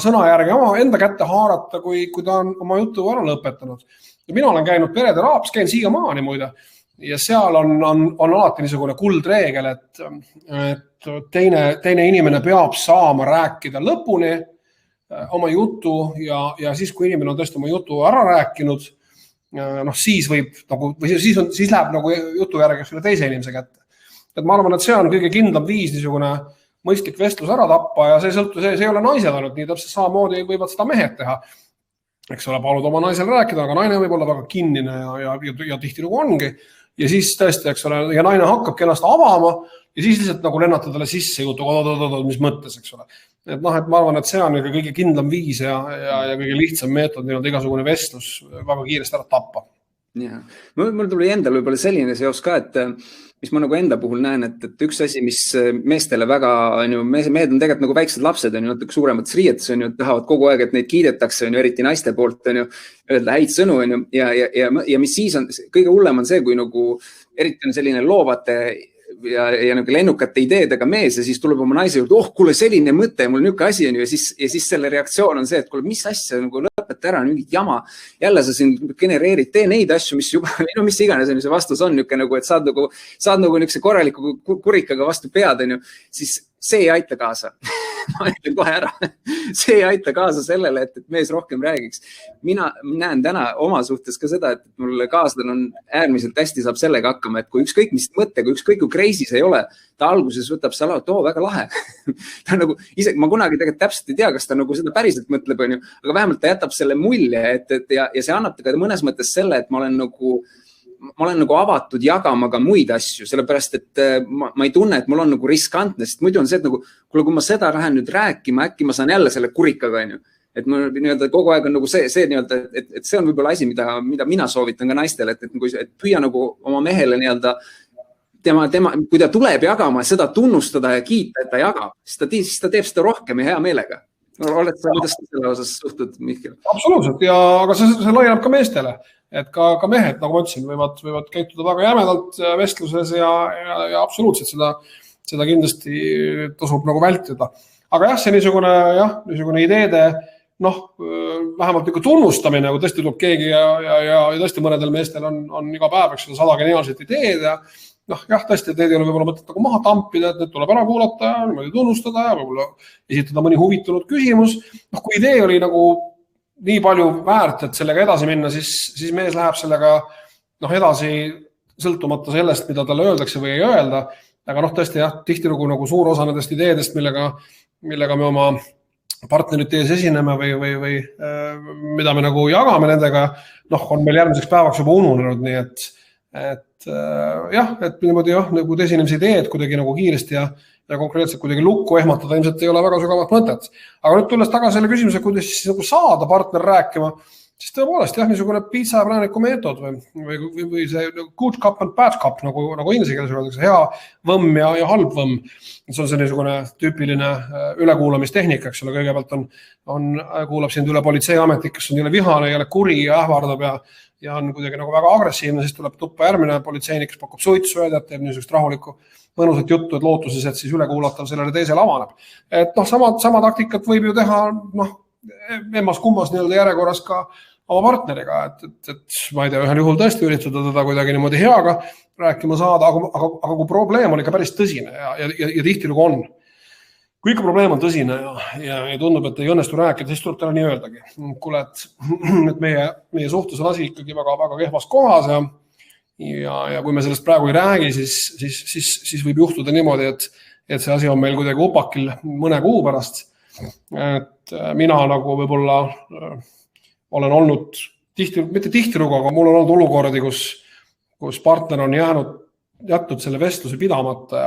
sõna järgi enda kätte haarata, kui ta on oma jutu ära lõpetanud. Ja mina olen käinud pereteraapias, käin siiamaani muide, ja seal on alati niisugune kuldreegel, et teine inimene peab saama rääkida lõpuni oma jutu ja siis, kui inimene on tõesti oma jutu ära rääkinud, siis võib nagu, või siis läheb nagu jutu järgi selle teise inimese kätte. Et ma arvan, et see on kõige kindlam viis niisugune mõistlik vestlus ära tappa ja see ei ole naised ainult nii, täpselt samamoodi võivad seda mehed teha. Eks ole, palud oma naisele rääkida, aga naine võib olla väga kinnine ja tihti nagu ongi. Ja siis tõesti, eks ole, ja naine hakkab ennast avama ja siis lihtsalt nagu lennata talle sisse jutu, mis mõttes, eks ole. Et ma arvan, et see on kõige kindlam viis ja kõige lihtsam meetod igasugune vestlus väga kiiresti ära tappa. Ja. Mul tuli endal võib-olla selline seos ka, et mis ma nagu enda puhul näen, et üks asi, mis meestele väga, mehed on tegelikult nagu väiksed lapsed, natuke suuremates riietes, tahavad kogu aeg, et neid kiidetakse, eriti naiste poolt, öelda häid sõnu, ja mis siis on, kõige hullem on see, kui nagu eriti on selline loovate ja nagu lennukate ideedega mees ja siis tuleb oma naise juurde, kuule selline mõte, mul niuke asi on ju, ja siis selle reaktsioon on see, et kuule, mis asja, nagu lõpeta ära, mingit jama, jälle sa siin genereerid, tee neid asju, mis juba, mis iganes on, see vastus on niuke nagu, et saad nagu niukse korraliku kurikaga vastu pead, siis see ei aita kaasa. Ma ütlen kohe ära. See ei aita kaasa sellele, et mees rohkem räägiks. Mina näen täna oma suhtes ka seda, et mul kaaslane on äärmiselt hästi saab sellega hakkama, et kui ükskõik mis mõttega, ükskõik kui crazy see ei ole, ta alguses võtab selle, väga lahe. Ta nagu, isegi ma kunagi tegelikult täpselt ei tea, kas ta nagu seda päriselt mõtleb, aga vähemalt ta jätab selle mulje, ja see annab ka mõnes mõttes selle, et ma olen nagu avatud jagama ka muid asju, sellepärast, et ma ei tunne, et mul on nagu riskantne, sest muidu on see, et nagu, kui ma seda lähen nüüd rääkima, äkki ma saan jälle selle kurikaga, et mul kogu aeg on nagu see et see on võib-olla asi, mida mina soovitan ka naistele, et püüa nagu oma mehele kui ta tuleb jagama, seda tunnustada ja kiita, et ta jagab, siis ta teeb seda rohkem ja hea meelega. Oled sa, kuidas selle osas suhtud, Mihkel? Absoluutselt, aga see laieneb ka meestele. Et ka mehed, nagu ma ütlesin, võivad käituda väga jämedalt vestluses ja absoluutselt seda kindlasti tasub nagu vältida. Aga jah, see niisugune ideede, vähemalt nagu tunnustamine, kui tõesti tuleb keegi ja tõesti mõnedel meestel on iga päev 100 geniaalset ideed ja tõesti, et need ei ole võib-olla mõtet nagu maha tampida, et need tuleb ära kuulata, niimoodi tunnustada ja võib-olla esitada mõni huvitunud küsimus. Kui idee oli nagu nii palju väärt, et sellega edasi minna, siis mees läheb sellega edasi sõltumata sellest, mida talle öeldakse või ei öelda. Aga tõesti tihti nagu suur osa nendest ideedest, millega me oma partnerite ees esineme või mida me nagu jagame nendega, on meil järgmiseks päevaks juba ununenud, nii et niimoodi nagu teise inimese ideed kuidagi nagu kiiresti ja konkreetselt kuidagi lukku ehmatada ilmselt ei ole väga sügavat mõtet. Aga nüüd tulles tagasi selle küsimuse, kuidas siis nagu saada partner rääkima, siis tõepoolest niisugune piitsa ja prääniku meetod või see good cup and bad cup, nagu inglise keeles öeldakse, hea võmm ja halb võmm. See on see niisugune tüüpiline ülekuulamistehnika, eks ole, kõigepealt kuulab sind üle politseiametik, kes on vihane, jälle kuri ja ähvardab ja on kuidagi nagu väga agressiivne, siis tuleb tuppa järgmine politseinik, kes pakub suitsu ja teeb niisugust rahulikku mõnusat juttu, et lootuses, et siis ülekuulatav sellele teisele avaneb. Et sama taktikat võib ju teha emmas-kummas järjekorras ka oma partneriga, et ma ei tea, ühel juhul tõesti üritada teda kuidagi niimoodi heaga rääkima saada, aga kui probleem on ikka päris tõsine ja tihti nagu on. Kui ikka probleem on tõsine ja tundub, et ei õnnestu rääkida, siis tuleb talle nii öeldagi. Kuule, et meie suhtes on asi ikkagi väga kehvas kohas ja kui me sellest praegu ei räägi, siis võib juhtuda niimoodi, et see asi on meil kuidagi upakil mõne kuu pärast. Et mina nagu võib-olla olen olnud mitte tihtilugu, aga mul on olnud olukordi, kus partner on jätnud selle vestluse pidamata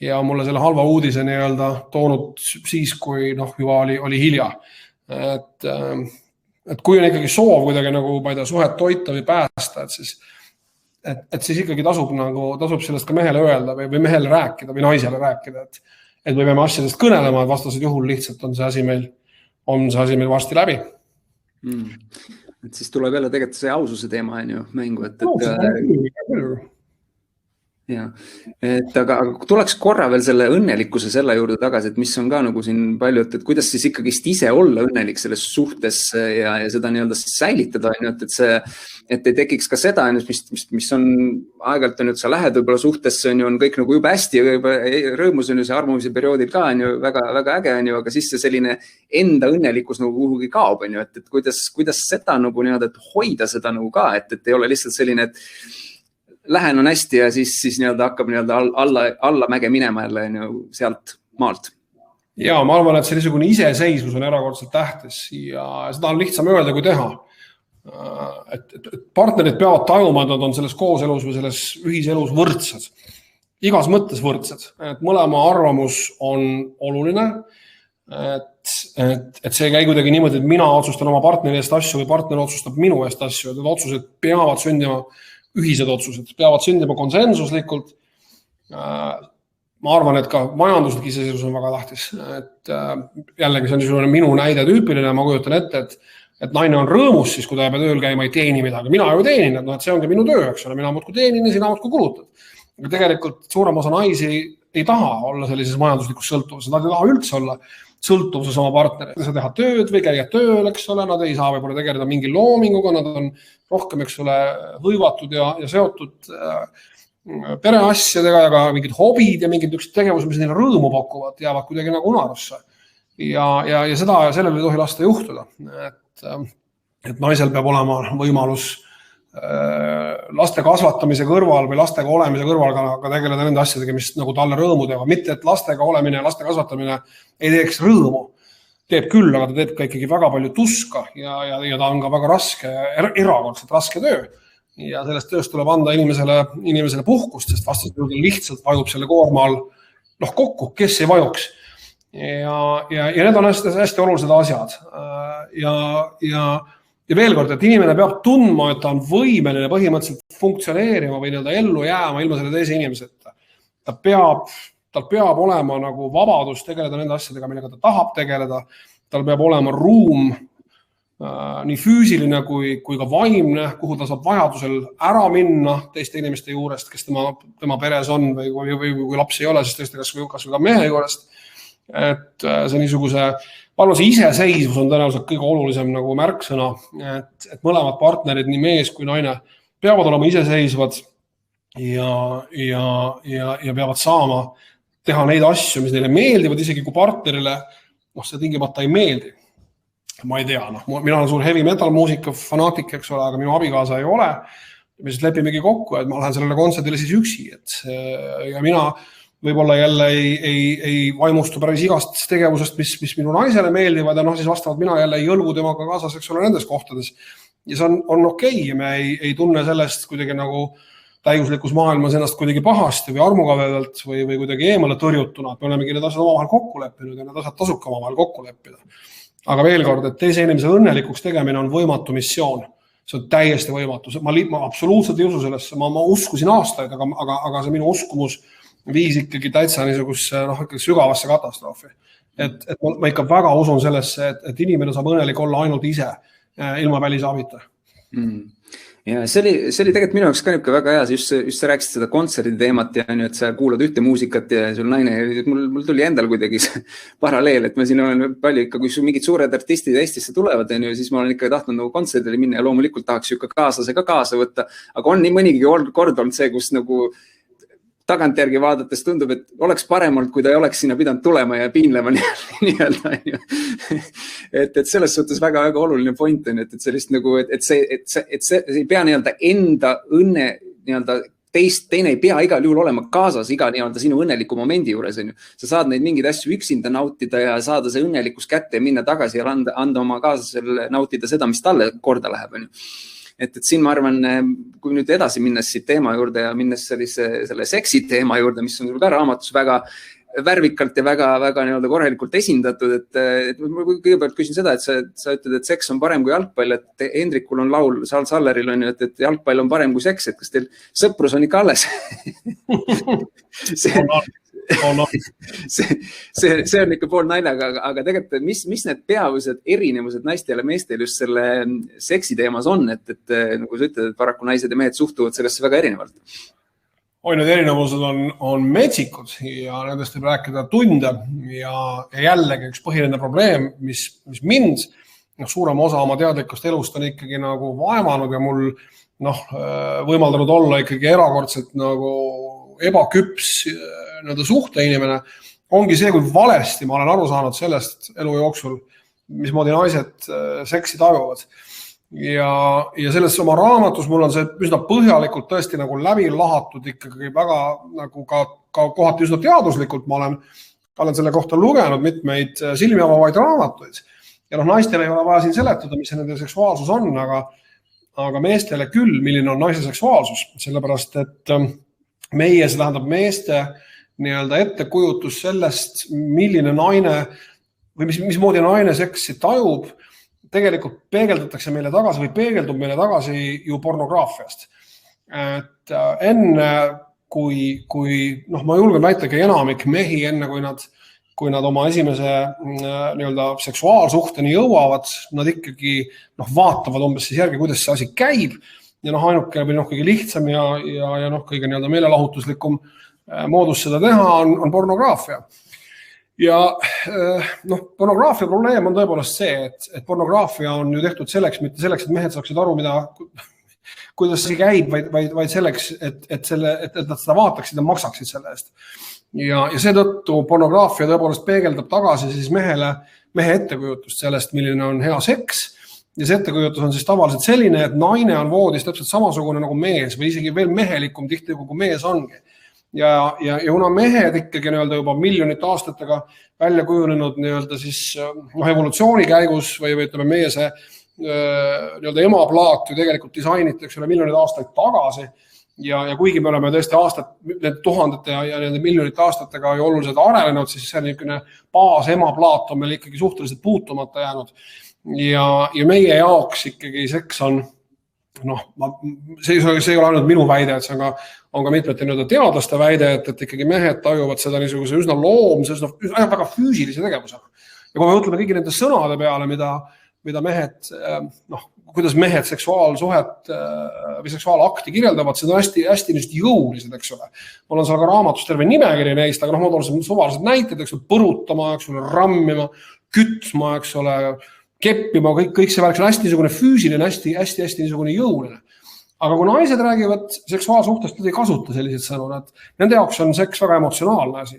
ja mulle selle halva uudise toonud siis, kui juba oli hilja. Et kui on ikkagi soov kuidagi nagu, ma ei tea, suhet toita või päästa, et siis ikkagi tasub sellest ka mehele öelda või mehele rääkida või naisele rääkida, et me peame asjadest kõnelema, et vastased juhul lihtsalt on see asi meil varsti läbi. Et siis tuleb jälle tegelikult see aususe teema mängu, Ja, aga tuleks korra veel selle õnnelikkuse selle juurde tagasi, et mis on ka nagu siin palju, et kuidas siis ikkagist ise olla õnnelik selles suhtes ja seda nii-öelda siis säilitada, et ei tekiks ka seda, mis on aeg-ajalt on, et sa lähed võib-olla suhtesse, on kõik nagu juba hästi ja rõõmus on ju see armumise perioodil ka on ju väga äge on ju, aga siis see selline enda õnnelikkus nagu kuhugi kaob on ju, et kuidas seda nagu nii-öelda, et hoida seda nagu ka, et ei ole lihtsalt selline, et lähen on hästi ja siis nii-öelda hakkab nii-öelda alla mäge minema jälle sealt maalt. Ja ma arvan, et sellisugune iseseisvus on erakordselt tähtis ja seda on lihtsam öelda kui teha. Et partnerid peavad tajuma, et nad on selles kooselus või selles ühiselus võrdsed. Igas mõttes võrdsed. Et mõlema arvamus on oluline. Et see ei käi kuidagi niimoodi, et mina otsustan oma partneri eest asju või partner otsustab minu eest asju. Et otsused peavad sündima ühised otsused, peavad sündima konsensuslikult. Ma arvan, et ka majanduslik iseseisvus on väga tähtis. Et jällegi see on niisugune minu näide tüüpiline, ma kujutan ette, et naine on rõõmus siis, kui ta jääb tööl käima, ei teeni midagi. Mina ju teenin, et see ongi minu töö, eks ole. Mina muudkui teenin ja sina muudkui kulutad. Aga tegelikult suurem osa naisi ei taha olla sellises majanduslikus sõltuvuses. Nad ei taha üldse olla sõltuvuses oma partnerit. Nad ei saa teha tööd või käia tööl, eks ole. Nad ei saa võib-olla tegeleda mingi loominguga. Nad on rohkem, eks ole, hõivatud ja seotud pereasjadega ja ka mingid hobid ja mingid üks tegevus, mis neile rõõmu pakuvad, jäävad kuidagi nagu unarusse. Ja sellele ei tohi lasta juhtuda. Et naisel peab olema võimalus laste kasvatamise kõrval või lastega olemise kõrval ka tegeleda nende asjadega, mis nagu talle rõõmu teevad. Mitte, et lastega olemine ja laste kasvatamine ei teeks rõõmu. Teeb küll, aga ta teeb ka ikkagi väga palju tuska ja ta on ka väga raske, erakordselt raske töö. Ja sellest tööst tuleb anda inimesele puhkust, sest vastasel lihtsalt vajub selle koorma all kokku, kes ei vajuks. Ja need on hästi olulised asjad. Ja veel kord, et inimene peab tundma, et ta on võimeline põhimõtteliselt funktsioneerima või ellu jääma ilma selle teise inimeseta. Tal peab olema nagu vabadus tegeleda nende asjadega, millega ta tahab tegeleda. Tal peab olema ruum nii füüsiline kui ka vaimne, kuhu ta saab vajadusel ära minna teiste inimeste juurest, kes tema peres on või kui laps ei ole, siis tõesti kas või ka mehe juurest. Et see niisuguse, palun see iseseisvus on tõenäoliselt kõige olulisem nagu märksõna, et mõlemad partnerid, nii mees kui naine, peavad olema iseseisvad ja peavad saama teha neid asju, mis neile meeldivad, isegi kui partnerile see tingimata ei meeldi. Ma ei tea, mina olen suur heavy metal muusika fanaatik, eks ole, aga minu abikaasa ei ole. Me siis lepimegi kokku, et ma lähen sellele kontserdile siis üksi. Ja mina võib-olla jälle ei vaimustu päris igast tegevusest, mis minu naisele meeldivad ja siis vastavalt mina jälle ei jõlgu temaga kaasas, eks ole, nendes kohtades. Ja see on okei, me ei tunne sellest kuidagi nagu täiuslikus maailmas ennast kuidagi pahasti või armukavedelt või kuidagi eemale tõrjutuna, et me olemegi need asjad omavahel kokku leppinud ja need asjad tasub ka omavahel kokku leppida. Aga veel kord, et teise inimese õnnelikuks tegemine on võimatu missioon. See on täiesti võimatu. Ma absoluutselt ei usu sellesse. Ma uskusin aastaid, aga see minu uskumus viis ikkagi täitsa niisugusse sügavasse katastroofi. Et ma ikka väga usun sellesse, et inimene saab õnnelik olla ainult ise, ilma välisabita. Ja see oli tegelikult minu jaoks ka väga hea, just sa rääkisid seda kontserdi teemat ja et sa kuulad ühte muusikat ja sul naine, mul tuli endal kuidagi see paralleel, et ma siin olen palju ikka, kui mingid suured artistid Eestisse tulevad, siis ma olen ikka tahtnud nagu kontserdile minna ja loomulikult tahaks ju ka kaaslase ka kaasa võtta, aga on nii mõnigi kord olnud see, kus nagu tagantjärgi vaadates tundub, et oleks parem olnud, kui ta ei oleks sinna pidanud tulema ja piinlema nii-öelda. Et selles suhtes väga-väga oluline point on, et sellist nagu, et see ei pea nii-öelda enda õnne nii-öelda teine ei pea igal juhul olema kaasas iga nii-öelda sinu õnneliku momendi juures. Sa saad neid mingeid asju üksinda nautida ja saada see õnnelikkus kätte ja minna tagasi ja anda oma kaaslasele nautida seda, mis talle korda läheb. Et siin ma arvan, kui nüüd edasi minnes siit teema juurde ja minnes selle seksi teema juurde, mis on ka raamatus väga värvikalt ja väga nii-öelda korralikult esindatud, et ma kõigepealt küsin seda, et sa ütled, et seks on parem kui jalgpall, et Hendrikul on laul, Saal Salleril on ju, et jalgpall on parem kui seks, et kas teil sõprus on ikka alles? See on ikka pool naljaga, aga tegelikult, mis need peamised erinevused naistel ja meestel just selle seksi teemas on, et nagu sa ütled, et paraku naised ja mehed suhtuvad sellesse väga erinevalt? Oi, need erinevused on metsikud ja nendest võib rääkida tunde ja jällegi üks põhiline probleem, mis mind suurema osa oma teadlikust elust on ikkagi nagu vaevanud ja mul võimaldanud olla ikkagi erakordselt nagu ebaküps suhteinimene, ongi see, kui valesti ma olen aru saanud sellest elu jooksul, mismoodi naised seksi tajuvad. Ja selles oma raamatus mul on see üsna põhjalikult tõesti nagu läbi lahatud ikkagi väga nagu ka kohati üsna teaduslikult. Ma olen selle kohta lugenud mitmeid silmi avavaid raamatuid. Ja naistele ei ole vaja siin seletada, mis see nende seksuaalsus on, aga meestele küll, milline on naise seksuaalsus. Sellepärast, et meie, see tähendab meeste nii-öelda ettekujutus sellest, milline naine või mismoodi naine seksi tajub, tegelikult peegeldatakse meile tagasi või peegeldub meile tagasi ju pornograafiast. Et enne, kui ma julgen väitagi enamik mehi, enne kui nad oma esimese nii-öelda seksuaalsuhteni jõuavad, nad ikkagi vaatavad umbes siis järgi, kuidas see asi käib. Ja ainuke või kõige lihtsam ja kõige nii-öelda meelelahutuslikum moodus seda teha on pornograafia. Ja pornograafia probleem on tõepoolest see, et pornograafia on ju tehtud selleks, mitte selleks, et mehed saaksid aru, kuidas see käib, vaid selleks, et nad seda vaataksid ja maksaksid selle eest. Ja seetõttu pornograafia tõepoolest peegeldab tagasi siis mehe ettekujutust sellest, milline on hea seks. Ja see ettekujutus on siis tavaliselt selline, et naine on voodis täpselt samasugune nagu mees või isegi veel mehelikum tihti, kui mees ongi. Ja kuna mehed ikkagi juba miljonite aastatega välja kujunenud siis evolutsiooni käigus või ütleme meie see emaplaat ju tegelikult disainiti miljonid aastaid tagasi ja kuigi me oleme tõesti need tuhandete ja miljonite aastatega ju oluliselt arenenud, siis see niisugune baas emaplaat on meil ikkagi suhteliselt puutumata jäänud ja meie jaoks ikkagi seks on see ei ole ainult minu väide, et see on ka mitmete teadlaste väide, et ikkagi mehed tajuvad seda niisuguse üsna loomse, väga füüsilise tegevuse. Ja kui me mõtleme kõigi nende sõnade peale, mida mehed, kuidas mehed seksuaalsuhet või seksuaalakti kirjeldavad, see on hästi jõulised, eks ole. Mul on seal ka raamatus terve nimekiri neist, aga ma toon suvalised näited, eks ole, põrutama, eks ole, rammima, kütma, eks ole, keppima, kõik see värk on hästi niisugune füüsiline, hästi niisugune jõuline. Aga kui naised räägivad seksuaalsuhtest, nad ei kasuta sellised sõnu, nende jaoks on seks väga emotsionaalne asi.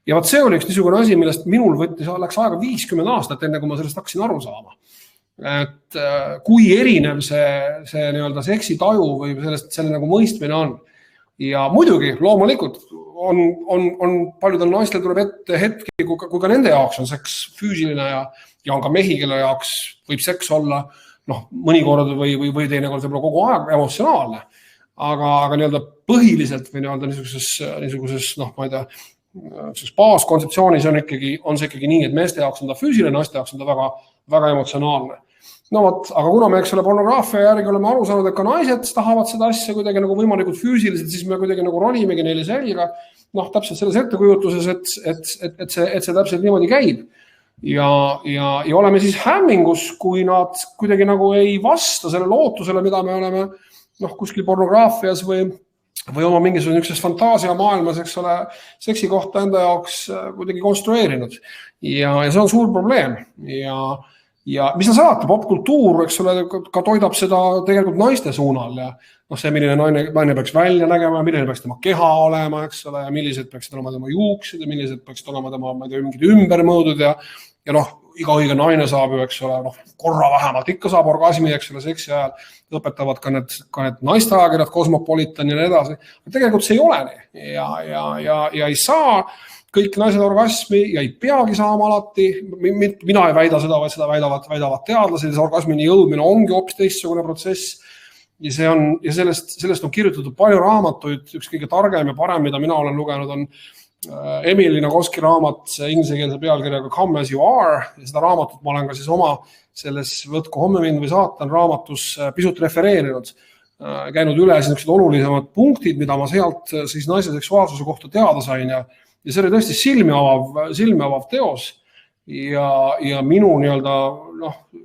Ja see oli üks niisugune asi, millest minul läks aega 50 aastat, enne kui ma sellest hakkasin aru saama. Et kui erinev see nii-öelda seksi taju või selle nagu mõistmine on. Ja muidugi, loomulikult, on paljudel naistel tuleb ette hetki, kui ka nende jaoks on seks füüsiline ja on ka mehi, kelle jaoks võib seks olla mõnikord või teinekord võib-olla kogu aeg emotsionaalne. Aga nii-öelda põhiliselt või nii-öelda niisuguses ma ei tea, baaskontseptsioonis on see ikkagi nii, et meeste jaoks on ta füüsiline, naiste jaoks on ta väga, väga emotsionaalne. Aga kuna me pornograafia järgi oleme aru saanud, et ka naised tahavad seda asja kuidagi nagu võimalikult füüsiliselt, siis me kuidagi nagu ronimegi neile selga, täpselt selles ettekujutuses, et see täpselt niimoodi käib. Ja oleme siis hämmingus, kui nad kuidagi nagu ei vasta selle lootusele, mida me oleme kuskil pornograafias või oma mingisugune fantaasia maailmas, eks ole, seksi kohta enda jaoks kuidagi konstrueerinud. Ja see on suur probleem. Ja mis on saata, popkultuur, eks ole, ka toidab seda tegelikult naiste suunal ja see, milline naine peaks välja nägema, milline peaks tema keha olema, eks ole, ja millised peaksid olema tema juuksed ja millised peaksid olema tema mingid ümbermõõdud ja iga õige naine saab ju, eks ole, korra vähemalt ikka saab orgasmi, eks ole, seksi ajal õpetavad ka need naisteajakirjad, Cosmopolitan ja nii edasi. Tegelikult see ei ole nii ja ei saa kõik naised orgasmi ja ei peagi saama alati. Mina ei väida seda, vaid seda väidavad teadlased ja see orgasmini jõudmine ongi hoopis teistsugune protsess. Ja sellest on kirjutatud palju raamatuid, üks kõige targem ja parem, mida mina olen lugenud, on Emily Nagoski raamat ingliskeelse pealkirjaga Come as you are. Ja seda raamatut ma olen ka siis oma selles Võtku homme mind või saatan raamatus pisut refereerinud, käinud üle siis olulisemad punktid, mida ma sealt siis naise seksuaalsuse kohta teada sain ja see oli tõesti silmiavav teos ja minu nii-öelda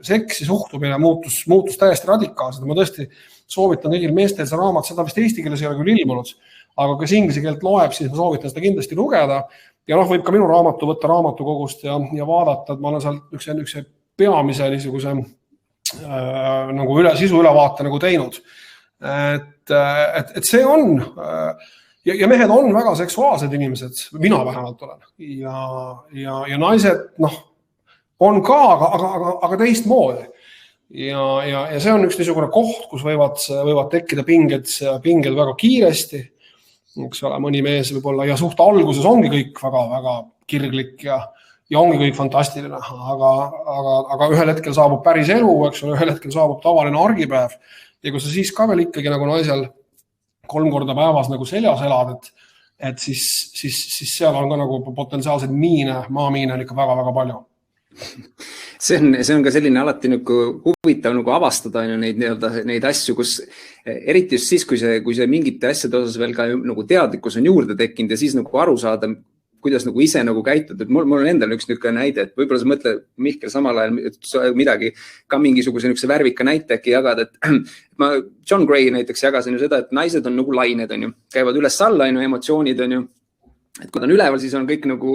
seksi suhtumine muutus täiesti radikaalselt. Ma tõesti soovitan kõigil meestel see raamat, seda vist eesti keeles ei ole küll ilmunud, aga kes inglise keelt loeb, siis ma soovitan seda kindlasti lugeda. Ja võib ka minu raamatu võtta raamatukogust ja vaadata, et ma olen seal üks peamise niisuguse nagu sisu ülevaate nagu teinud. Et see on, ja mehed on väga seksuaalsed inimesed, mina vähemalt olen. Ja naised, on ka, aga teistmoodi. Ja see on üks niisugune koht, kus võivad tekkida pinged väga kiiresti. Eks ole, mõni mees võib olla ja suht alguses ongi kõik väga kirglik ja ongi kõik fantastiline, aga ühel hetkel saabub päris elu, eks ole, ühel hetkel saabub tavaline argipäev ja kui sa siis ka veel ikkagi nagu naisel 3 korda päevas nagu seljas elad, et siis seal on ka nagu potentsiaalseid maamiine on ikka väga palju. See on ka selline alati nagu huvitav nagu avastada neid asju, kus eriti just siis, kui see mingite asjade osas veel ka nagu teadlikkus on juurde tekkinud ja siis nagu aru saada, kuidas nagu ise nagu käitud. Mul on endal üks niisugune näide, et võib-olla sa mõtled, Mihkel, samal ajal midagi, ka mingisuguse niisuguse värvika näite äkki jagada, et John Gray näiteks jagasin ju seda, et naised on nagu lained, on ju, käivad üles-alla, emotsioonid on ju, et kui ta on üleval, siis on kõik nagu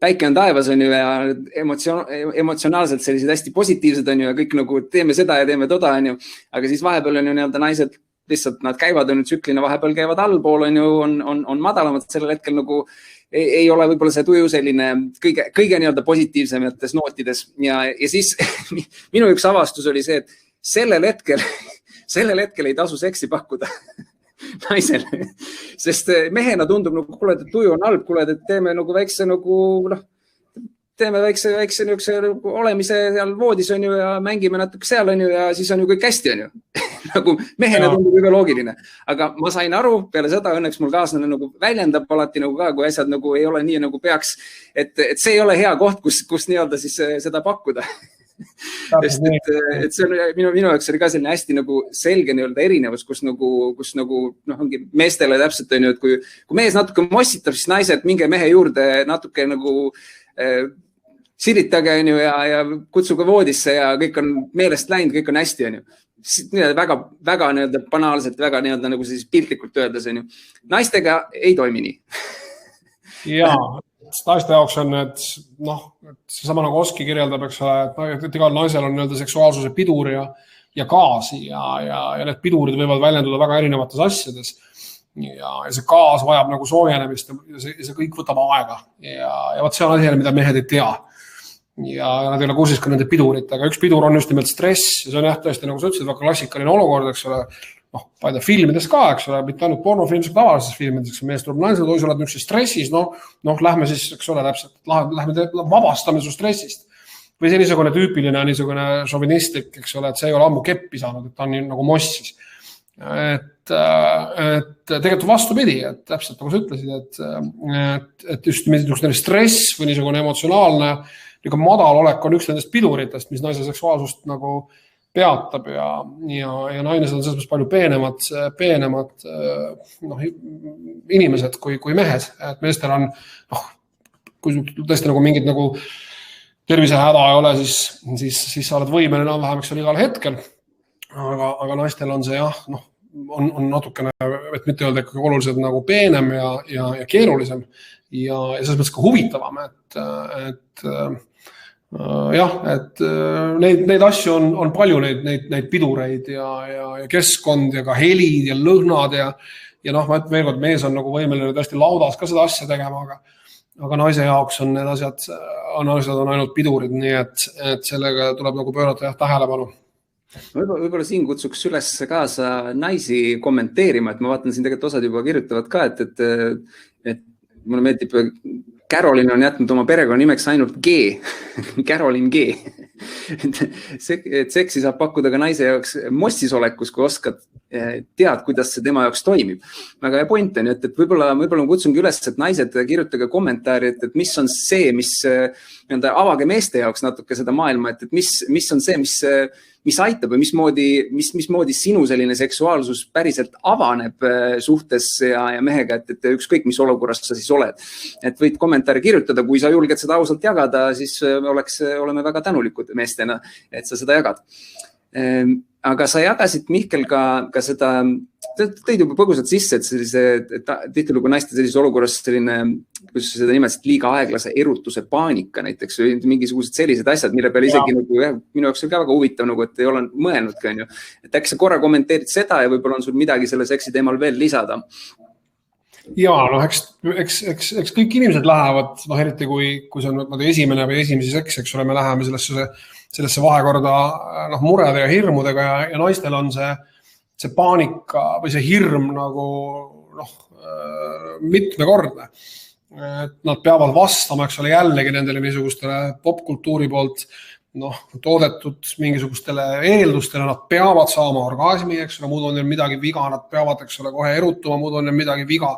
päike on taevas on ju ja emotsionaalselt sellised hästi positiivsed on ju ja kõik nagu teeme seda ja teeme toda on ju, aga siis vahepeal on ju naised lihtsalt nad käivad on tsüklina, vahepeal käivad allpool on ju, on madalamad sellel hetkel nagu ei ole võib-olla see tuju selline kõige positiivsemates nootides ja siis minu üks avastus oli see, et sellel hetkel ei tasu seksi pakkuda naisele, sest mehena tundub nagu, kuule, et tuju on halb, kuule, et teeme nagu väikse nagu, teeme väikse olemise seal voodis on ju ja mängime natuke seal on ju ja siis on ju kõik hästi on ju. Nagu mehena tundub juba loogiline, aga ma sain aru peale seda, õnneks mul kaaslane nagu väljendab alati nagu ka, kui asjad nagu ei ole nii nagu peaks, et see ei ole hea koht, kus siis seda pakkuda. Et see on minu jaoks oli ka selline hästi nagu selge erinevus, kus ongi meestele täpselt on ju, et kui mees natuke mossitab, siis naised minge mehe juurde natuke nagu siritage on ju ja kutsuge voodisse ja kõik on meelest läinud, kõik on hästi on ju. Väga banaalselt, väga nagu siis piltlikult öeldes on ju. Naistega ei toimi nii. Jaa. Naiste jaoks on need, seesama nagu Oski kirjeldab, eks ole, et igal naisel on seksuaalsuse pidur ja gaasi ja need pidurid võivad väljenduda väga erinevates asjades ja see gaas vajab nagu soojenemist ja see kõik võtab aega ja võt see on asi, mida mehed ei tea ja nad ei ole kursis ka nende piduritega. Üks pidur on just nimelt stress ja see on jah tõesti, nagu sa ütlesid, väga klassikaline olukord, eks ole, filmides ka, eks ole, mitte ainult pornofilmis, aga tavalises filmides, eks mees tuleb naisele, kui sa oled niisuguse stressis, lähme siis, eks ole, täpselt, lähme vabastame su stressist. Või see niisugune tüüpiline, niisugune šovinistlik, eks ole, et see ei ole ammu keppi saanud, et ta on nagu mossis. Et tegelikult vastupidi, et täpselt nagu sa ütlesid, et just niisugune stress või niisugune emotsionaalne madal olek on üks nendest piduritest, mis naise seksuaalsust nagu peatab ja naised on selles mõttes palju peenemad inimesed kui mehed. Et meestel on, kui tõesti nagu mingid nagu tervisehäda ei ole, siis sa oled võimeline vähemaks seal igal hetkel. Aga naistel on see on natukene, et mitte öelda ikkagi oluliselt nagu peenem ja keerulisem ja selles mõttes ka huvitavam, et neid asju on palju, neid pidureid ja keskkond ja ka helid ja lõhnad ja ma ütlen veel kord, mees on nagu võimeline tõesti laudas ka seda asja tegema, aga naise jaoks on need asjad on ainult pidurid, nii et sellega tuleb nagu pöörata tähelepanu. Võib-olla siin kutsuks üles kaasa naisi kommenteerima, et ma vaatan siin tegelikult osad juba kirjutavad ka, et mulle meeldib Carolin on jätnud oma perekonna nimeks ainult G. Carolin G. Et seksi saab pakkuda ka naise jaoks mossis olekus, kui oskad tead, kuidas see tema jaoks toimib. Väga hea point on, et võib-olla ma kutsungi üles, et naised kirjutage kommentaari, et mis on see, mis avage meeste jaoks natuke seda maailma, et mis on see, mis aitab või mismoodi sinu selline seksuaalsus päriselt avaneb suhtes ja mehega, et ükskõik, mis olukorras sa siis oled. Et võid kommentaari kirjutada, kui sa julged seda ausalt jagada, siis oleme väga tänulikud meestena, et sa seda jagad. Aga sa jagasid, Mihkel, ka seda, tõid juba põgusalt sisse, et sellise, tihtilugu naiste sellises olukorras selline, kus sa seda nimetasid, liiga aeglase erutuse paanika näiteks, või mingisugused sellised asjad, mille peale isegi nagu, minu jaoks oli ka väga huvitav, nagu, et ei ole mõelnudki, on ju. Et äkki sa korra kommenteerid seda ja võib-olla on sul midagi selle seksi teemal veel lisada? Ja, no eks kõik inimesed lähevad, eriti kui see on esimene või esimesi seks, eks ole, me läheme sellesse vahekorda murede ja hirmudega ja naistel on see paanika või see hirm nagu mitmekordne. Et nad peavad vastama, eks ole, jällegi nendele niisugustele popkultuuri poolt toodetud mingisugustele eeldustele, nad peavad saama orgasmi, eks ole, muud on neil midagi viga, nad peavad, eks ole, kohe erutuma, muud on neil midagi viga.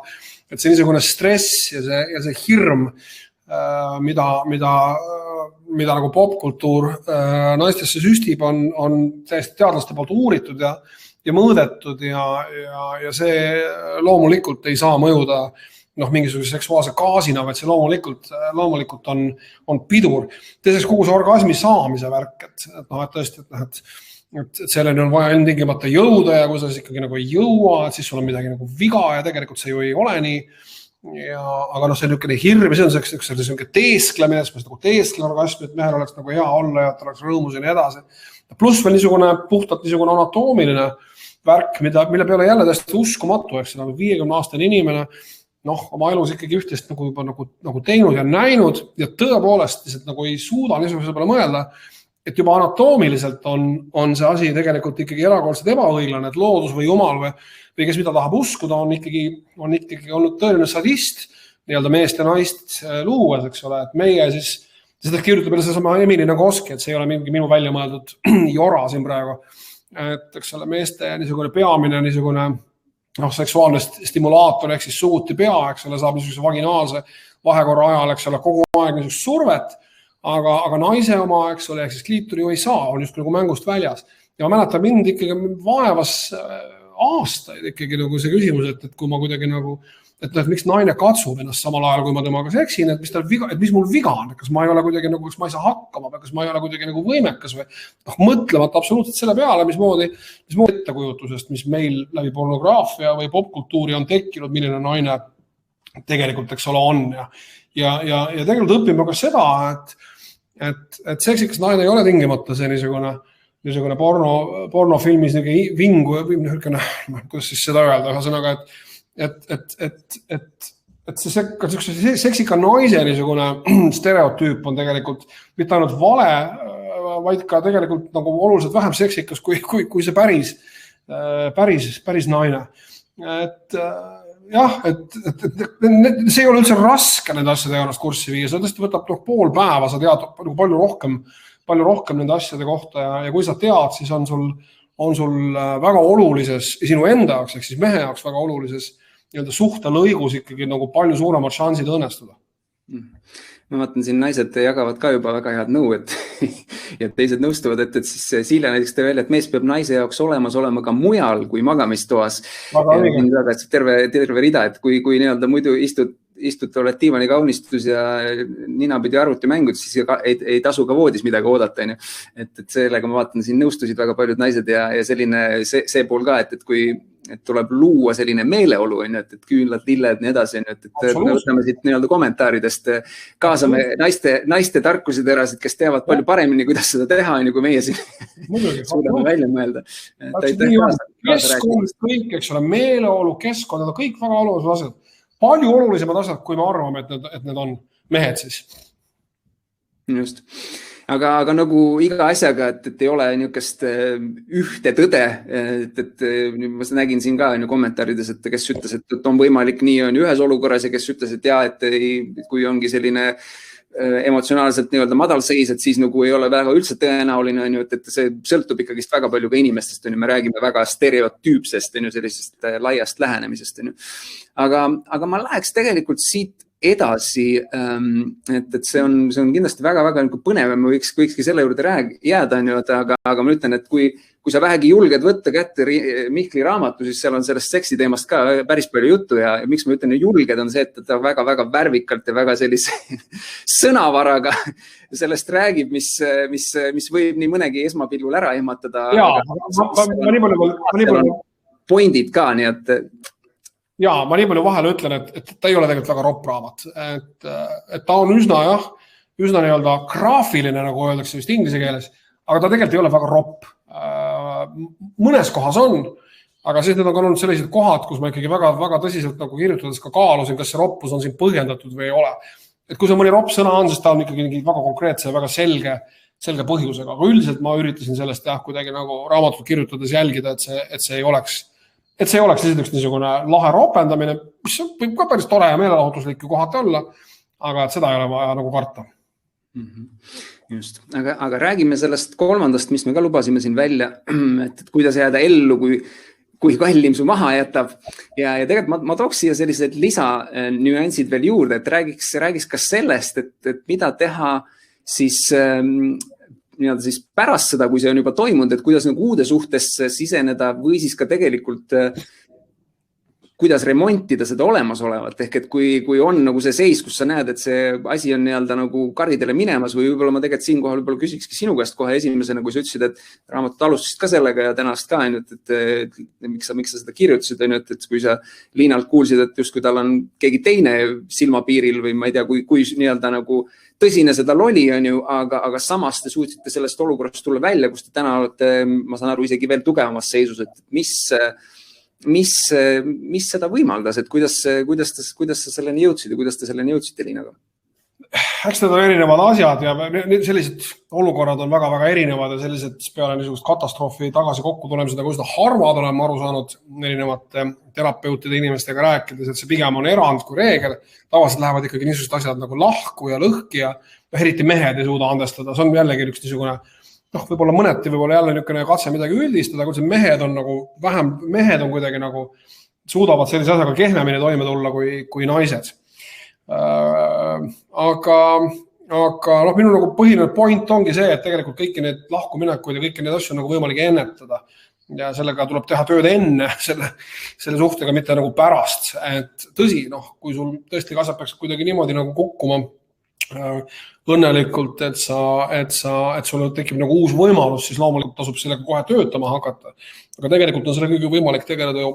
Et see niisugune stress ja see hirm, mida nagu popkultuur naistesse süstib, on täiesti teadlaste poolt uuritud ja mõõdetud ja see loomulikult ei saa mõjuda mingisuguse seksuaalse gaasina, vaid see loomulikult on pidur. Teiseks kogu see orgasmi saamise värk, et tõesti, et selleni on vaja tingimata jõuda ja kui sa siis ikkagi nagu ei jõua, siis sul on midagi nagu viga ja tegelikult see ju ei ole nii. Aga see on niisugune hirm ja see on niisugune teesklemine, siis ma nagu teesklen orgasmi, et mehel oleks nagu hea olla ja et oleks rõõmus ja nii edasi. Pluss veel niisugune puhtalt niisugune anatoomiline värk, mille peale jälle täiesti uskumatu, eks nagu 50-aastane inimene oma elus ikkagi ühtest nagu teinud ja näinud ja tõepoolest lihtsalt nagu ei suuda niisuguse peale mõelda, et juba anatoomiliselt on see asi tegelikult ikkagi erakordselt ebaõiglane, et loodus või jumal või kes mida tahab uskuda, on ikkagi olnud tõeline sadist nii-öelda meest ja naist luues, eks ole, et meie siis, seda kirjutab peale seesama Emily Nagoski, et see ei ole mingi minu välja mõeldud jora siin praegu, et eks ole, meeste niisugune peamine niisugune seksuaalne stimulaator ehk siis suuti pea, eks ole, saab niisuguse vaginaalse vahekorra ajal, eks ole, kogu aeg niisugust survet, aga naise oma, eks ole, ehk siis kliitori ju ei saa, on just nagu mängust väljas. Ja ma mäletan mind ikkagi vaevas aastaid ikkagi nagu see küsimus, et kui ma kuidagi nagu, et miks naine katsub ennast samal ajal, kui ma temaga seksin, et mis mul viga on, kas ma ei ole kuidagi nagu, kas ma ei saa hakkama või kas ma ei ole kuidagi nagu võimekas või mõtlemata absoluutselt selle peale, mismoodi ettekujutusest, mis meil läbi pornograafia või popkultuuri on tekkinud, milline naine tegelikult, eks ole, on ja tegelikult õpime ka seda, et seksikas naine ei ole tingimata see niisugune pornofilmis vingu, kuidas siis seda öelda, ühesõnaga, et see seksika naise niisugune stereotüüp on tegelikult mitte ainult vale, vaid ka tegelikult nagu oluliselt vähem seksikas kui see päris naine. Et jah, et see ei ole üldse raske nende asjadega ennast kurssi viia, see tõesti võtab pool päeva, sa tead palju rohkem nende asjade kohta ja kui sa tead, siis on sul väga olulises, sinu enda jaoks, ehk siis mehe jaoks väga olulises suhtelõigus ikkagi nagu palju suuremad šansid õnnestuda. Ma vaatan, siin naised jagavad ka juba väga head nõu, ja teised nõustuvad, et siis Siile näiteks tõi välja, et mees peab naise jaoks olema ka mujal kui magamistoas. Terve rida, et kui nii-öelda muidu istud oled diivani kaunistus ja ninapidi arvutimängud, siis ei tasu ka voodis midagi oodata. Et sellega ma vaatan, siin nõustusid väga paljud naised ja selline see pool ka, et kui tuleb luua selline meeleolu, et küünlad, lilled, nii edasi, et me võtame siit nii-öelda kommentaaridest, kaasame naiste tarkuseterasid, kes teavad palju paremini, kuidas seda teha, kui meie siin suudame välja mõelda. Keskkond, kõik, eks ole, meeleolu, keskkond, need on kõik väga olulised asjad. Palju olulisemad asjad, kui me arvame, et need on mehed siis. Just. Aga nagu iga asjaga, et ei ole niisugust ühte tõde, et ma nägin siin ka kommentaarides, et kes ütles, et on võimalik nii on ühes olukorras ja kes ütles, et kui ongi selline emotsionaalselt nii-öelda madalseis, et siis nagu ei ole väga üldse tõenäoline, et see sõltub ikkagist väga palju ka inimestest, me räägime väga stereotüüpsest, sellisest laiast lähenemisest. Aga ma läheks tegelikult siit edasi, et see on kindlasti väga-väga põnev ja me võikski selle juurde jääda, aga ma ütlen, et kui kui sa vähegi julged võtta kätte Mihkli raamatu, siis seal on sellest seksi teemast ka päris palju juttu ja miks ma ütlen julged on see, et ta väga-väga värvikalt ja väga sellise sõnavaraga sellest räägib, mis võib nii mõnegi esmapilgul ära ehmatada. Pointid ka, nii et... Jaa, ma nii palju vahele ütlen, et ta ei ole tegelikult väga ropp raamat. Et ta on üsna nii-öelda graafiline, nagu öeldakse vist inglise keeles, aga ta tegelikult ei ole väga ropp. Mõnes kohas on, aga siis need on olnud sellised kohad, kus ma ikkagi väga tõsiselt nagu kirjutades ka kaalusin, kas see roppus on siin põhjendatud või ei ole. Et kui see mõni ropp sõna on, siis ta on ikkagi väga konkreetse ja väga selge põhjusega, aga üldiselt ma üritasin sellest kuidagi nagu raamatut kirjutades jälgida, et see ei oleks esiteks niisugune lahe ropendamine, mis võib ka päris tore ja meelelahutuslik kohati olla, aga et seda ei ole vaja nagu karta. Just, aga räägime sellest kolmandast, mis me ka lubasime siin välja, et kuidas jääda ellu, kui kallim su maha jätab. Ja tegelikult ma tooks siia sellised lisanüansid veel juurde, et räägiks ka sellest, et mida teha siis pärast seda, kui see on juba toimunud, et kuidas nagu uude suhtesse siseneda või siis ka tegelikult kuidas remontida seda olemasolevat. Ehk et kui on nagu see seis, kus sa näed, et see asi on nii-öelda nagu karidele minemas või võib-olla ma tegelikult siinkohal võib-olla küsikski sinu käest kohe esimesena, kui sa ütlesid, et raamatut alustasid ka sellega ja tänast ka, et miks sa seda kirjutasid, et kui sa Liinalt kuulsid, et just kui tal on keegi teine silmapiiril või ma ei tea, kui nii-öelda nagu tõsine seda loli on ju, aga samas te suutsite sellest olukorrast tulla välja, kus te täna olete, ma saan aru, isegi veel tugevamas seisus, et mis seda võimaldas, et kuidas sa selleni jõudsid ja kuidas te selleni jõudsite Liinaga? Eks need on erinevad asjad ja sellised olukorrad on väga-väga erinevad ja sellised peale niisugust katastroofi tagasi kokku tulemised, aga üsna harvad olen ma aru saanud erinevate terapeutide inimestega rääkides, et see pigem on erand kui reegel. Tavaliselt lähevad ikkagi niisugused asjad nagu lahku ja lõhki ja eriti mehed ei suuda andestada. See on jällegi üks niisugune võib-olla mõneti võib-olla jälle niisugune katse midagi üldistada, kui see mehed on kuidagi nagu suudavad sellise asjaga kehvemini toime tulla kui naised. Aga minu nagu põhiline point ongi see, et tegelikult kõiki need lahkuminekuid ja kõiki need asju on nagu võimalik ennetada ja sellega tuleb teha tööd enne selle suhtega, mitte nagu pärast. Et tõsi, kui sul tõesti asjad peaks kuidagi niimoodi nagu kukkuma õnnelikult, et sul tekib nagu uus võimalus, siis loomulikult tasub sellega kohe töötama hakata. Aga tegelikult on selle kõige võimalik tegeleda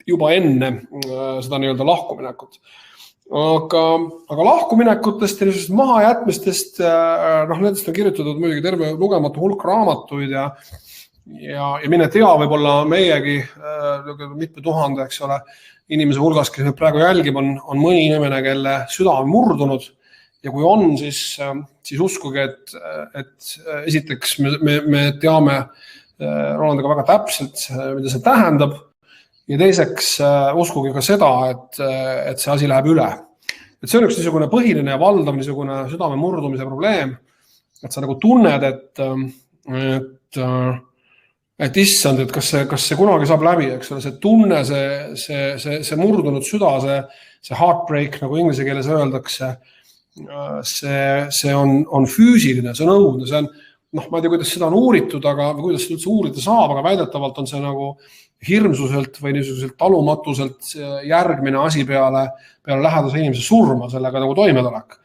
juba enne seda nii-öelda lahkuminekut. Aga lahkuminekutest ja mahajätmistest, nendest on kirjutatud muidugi terve lugematu hulk raamatuid ja mine tea, võib-olla meiegi mitme tuhande, eks ole, inimese hulgas, kes nüüd praegu jälgib, on mõni inimene, kelle süda on murdunud. Ja kui on, siis uskuge, et esiteks me teame Rolandiga väga täpselt, mida see tähendab. Ja teiseks uskuge ka seda, et see asi läheb üle. Et see on üks niisugune põhiline ja valdav niisugune südame murdumise probleem. Et sa nagu tunned, et issand, et kas see kunagi saab läbi, eks ole, see tunne, see murdunud süda, see heartbreak, nagu inglise keeles öeldakse, see on füüsiline, see on õudne, see on, ma ei tea, kuidas seda on uuritud, aga kuidas seda üldse uurida saab, aga väidetavalt on see nagu hirmsuselt või niisuguselt talumatuselt järgmine asi peale lähedase inimese surma, sellega nagu toimetulek.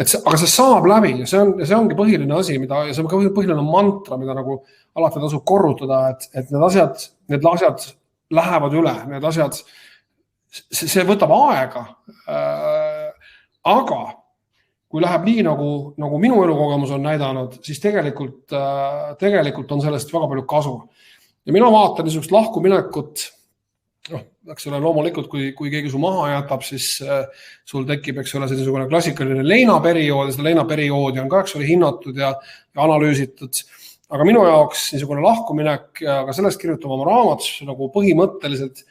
Aga see saab läbi ja see ongi põhiline asi, ja see on põhiline mantra, mida nagu alati tasub korrutada, et need asjad lähevad üle, need asjad, see võtab aega, aga kui läheb nii, nagu minu elukogemus on näidanud, siis tegelikult on sellest väga palju kasu. Ja mina vaatan niisugust lahkuminekut, eks ole, loomulikult, kui keegi su maha jätab, siis sul tekib, eks ole, niisugune klassikaline leinaperiood, ja seda leinaperioodi on ka, eks ole, hinnatud ja analüüsitud. Aga minu jaoks niisugune lahkuminek, aga sellest kirjutab oma raamatus nagu põhimõtteliselt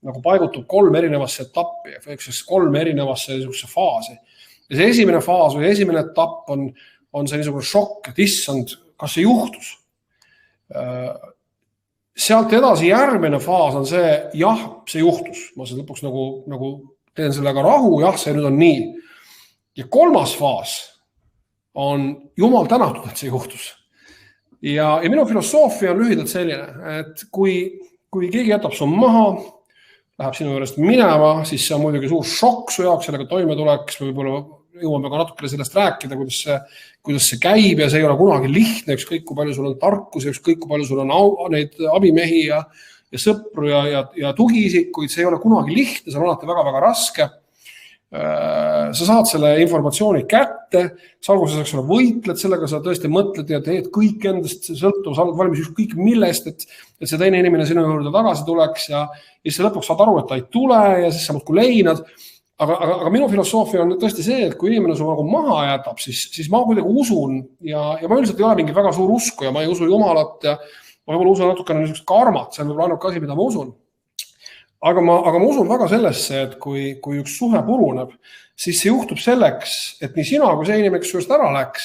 nagu paigutub 3 erinevasse etappi, ehk 3 erinevasse niisuguse faasi. Ja see esimene faas või esimene etapp on see niisugune šokk, et issand, kas see juhtus? Sealt edasi järgmine faas on see, jah, see juhtus. Ma see lõpuks nagu teen sellega rahu, jah, see nüüd on nii. Ja 3. faas on jumal tänatud, et see juhtus. Ja minu filosoofia on lühidalt selline, et kui keegi jätab su maha, läheb sinu juurest minema, siis see on muidugi suur šokk su jaoks, sellega toime tuleks, võib-olla jõuame ka natukene sellest rääkida, kuidas see käib ja see ei ole kunagi lihtne, ükskõik kui palju sul on tarkus ja ükskõik kui palju sul on neid abimehi ja sõpru ja tugiisikuid, see ei ole kunagi lihtne, see on alati väga-väga raske. Sa saad selle informatsiooni kätte, sa alguses võitled sellega, sa tõesti mõtled ja teed kõik endast sõltuv, sa oled valmis ükskõik millest, et see teine inimene sinu juurde tagasi tuleks ja siis lõpuks saad aru, et ta ei tule ja siis sa muudkui leinad. Aga minu filosoofia on tõesti see, et kui inimene su nagu maha jätab, siis ma kuidagi usun ja ma üldiselt ei ole mingi väga suur usku ja ma ei usu Jumalat ja ma võib-olla usun natukene niisugust karmat, see on võib-olla ainuke asi, mida ma usun. Aga ma usun väga sellesse, et kui üks suhe puruneb, siis see juhtub selleks, et nii sina kui see inimene, kes suust ära läks,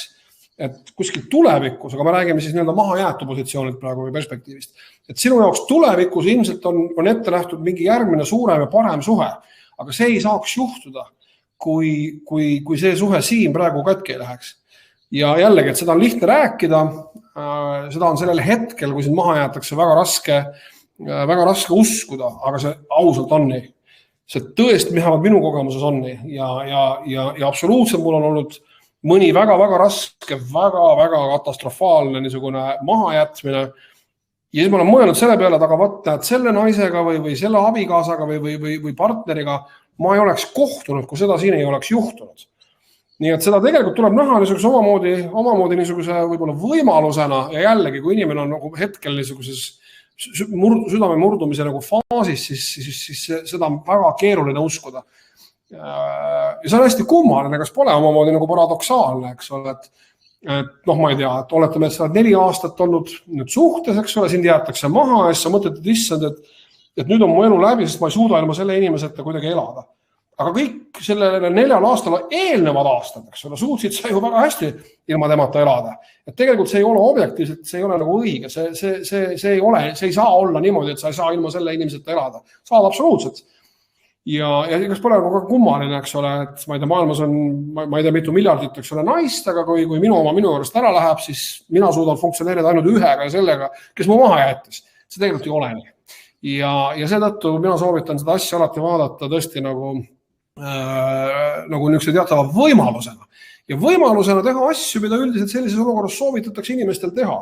et kuskil tulevikus, aga me räägime siis mahajäetu positsioonilt praegu või perspektiivist, et sinu jaoks tulevikus ilmselt on ette nähtud mingi järgmine suurem ja parem suhe. Aga see ei saaks juhtuda, kui see suhe siin praegu katki ei läheks. Ja jällegi, et seda on lihtne rääkida, seda on sellel hetkel, kui sind maha jäetakse väga raske uskuda, aga see ausalt on nii. See tõesti, vähemalt minu kogemuses on nii. Ja absoluutselt mul on olnud mõni väga-väga raske, väga-väga katastrofaalne niisugune mahajätmine. Ja siis ma olen mõelnud selle peale, aga vaata, et selle naisega või selle abikaasaga või partneriga ma ei oleks kohtunud, kui seda siin ei oleks juhtunud. Nii et seda tegelikult tuleb näha niisuguse omamoodi niisuguse võib-olla võimalusena ja jällegi, kui inimene on nagu hetkel niisuguses südame murdumise nagu faasis, siis seda on väga keeruline uskuda. Ja see on hästi kummaline, kas pole omamoodi nagu paradoksaalne, eks ole, et ma ei tea, et oletame, et sa oled 4 aastat olnud nüüd suhtes, eks ole, sind jäetakse maha ja sa mõtled, et issand, et nüüd on mu elu läbi, sest ma ei suuda ilma selle inimeseta kuidagi elada. Aga kõik sellele 4 aastale eelnevad aastad, eks ole, suutsid sa ju väga hästi ilma temata elada. Et tegelikult see ei ole objektiivselt, see ei ole nagu õige, see ei saa olla niimoodi, et sa ei saa ilma selle inimeseta elada. Saad absoluutselt. Ja kas pole nagu kummaline, eks ole, et ma ei tea, maailmas on, ma ei tea, mitu miljardit, eks ole, naist, aga kui minu juurest ära läheb, siis mina suudan funktsioneerida ainult ühega ja sellega, kes mu maha jättis. See tegelikult ei ole nii. Ja seetõttu mina soovitan seda asja alati vaadata tõesti nagu niisuguse teatava võimalusena. Ja võimalusena teha asju, mida üldiselt sellises olukorras soovitatakse inimestel teha.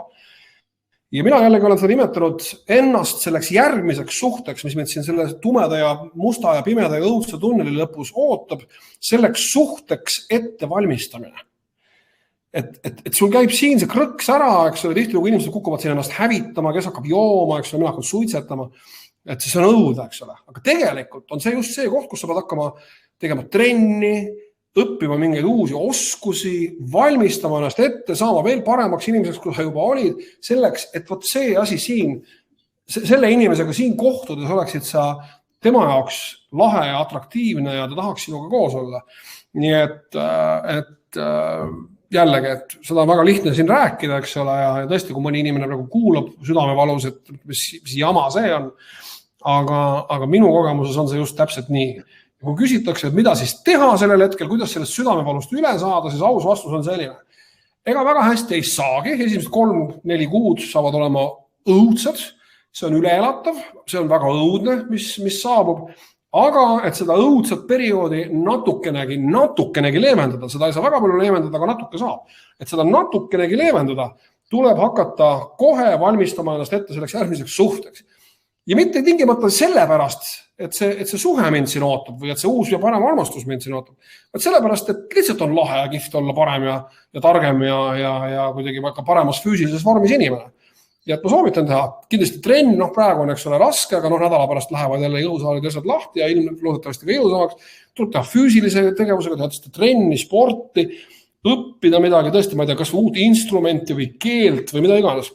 Ja mina jällegi olen seda nimetanud ennast selleks järgmiseks suhteks, mis meid siin selle tumeda ja musta ja pimeda ja õudse tunneli lõpus ootab, selleks suhteks ettevalmistamine. Et sul käib siin see krõks ära, eks ole, tihti kui inimesed kukuvad siin ennast hävitama, kes hakkab jooma, eks ole, mina hakkad suitsetama, et see on õudne, eks ole. Aga tegelikult on see just see koht, kus sa pead hakkama tegema trenni, õppima mingeid uusi oskusi, valmistama ennast ette, saama veel paremaks inimeseks, kui sa juba olid, selleks, et võt see asi siin, selle inimesega siin kohtudes oleksid sa tema jaoks lahe ja atraktiivne ja ta tahaks sinuga koos olla. Nii et jällegi, et seda on väga lihtne siin rääkida, eks ole, ja tõesti, kui mõni inimene nagu kuulab südamevalus, et mis jama see on, aga minu kogemuses on see just täpselt nii. Kui küsitakse, et mida siis teha sellel hetkel, kuidas sellest südamevalust üle saada, siis aus vastus on selline. Ega väga hästi ei saagi, esimesed 3-4 kuud saavad olema õudsed, see on üleelatav, see on väga õudne, mis saabub, aga et seda õudset perioodi natukenegi leevendada, seda ei saa väga palju leevendada, aga natuke saab. Et seda natukenegi leevendada, tuleb hakata kohe valmistama ennast ette selleks järgmiseks suhteks. Ja mitte tingimata sellepärast, et see suhe mind siin ootab või et see uus ja parem armastus mind siin ootab. Vaid sellepärast, et lihtsalt on lahe ja kihvt olla parem ja targem ja kuidagi ka paremas füüsilises vormis inimene. Ja et ma soovitan teha, kindlasti trenn, praegu on eks ole raske, aga nädala pärast lähevad jälle jõusaalid asjad lahti ja loodetavasti ka jõusamaks. Tuleb teha füüsilise tegevusega, teha trenni, sporti, õppida midagi, tõesti, ma ei tea, kas uut instrumenti või keelt või mida iganes.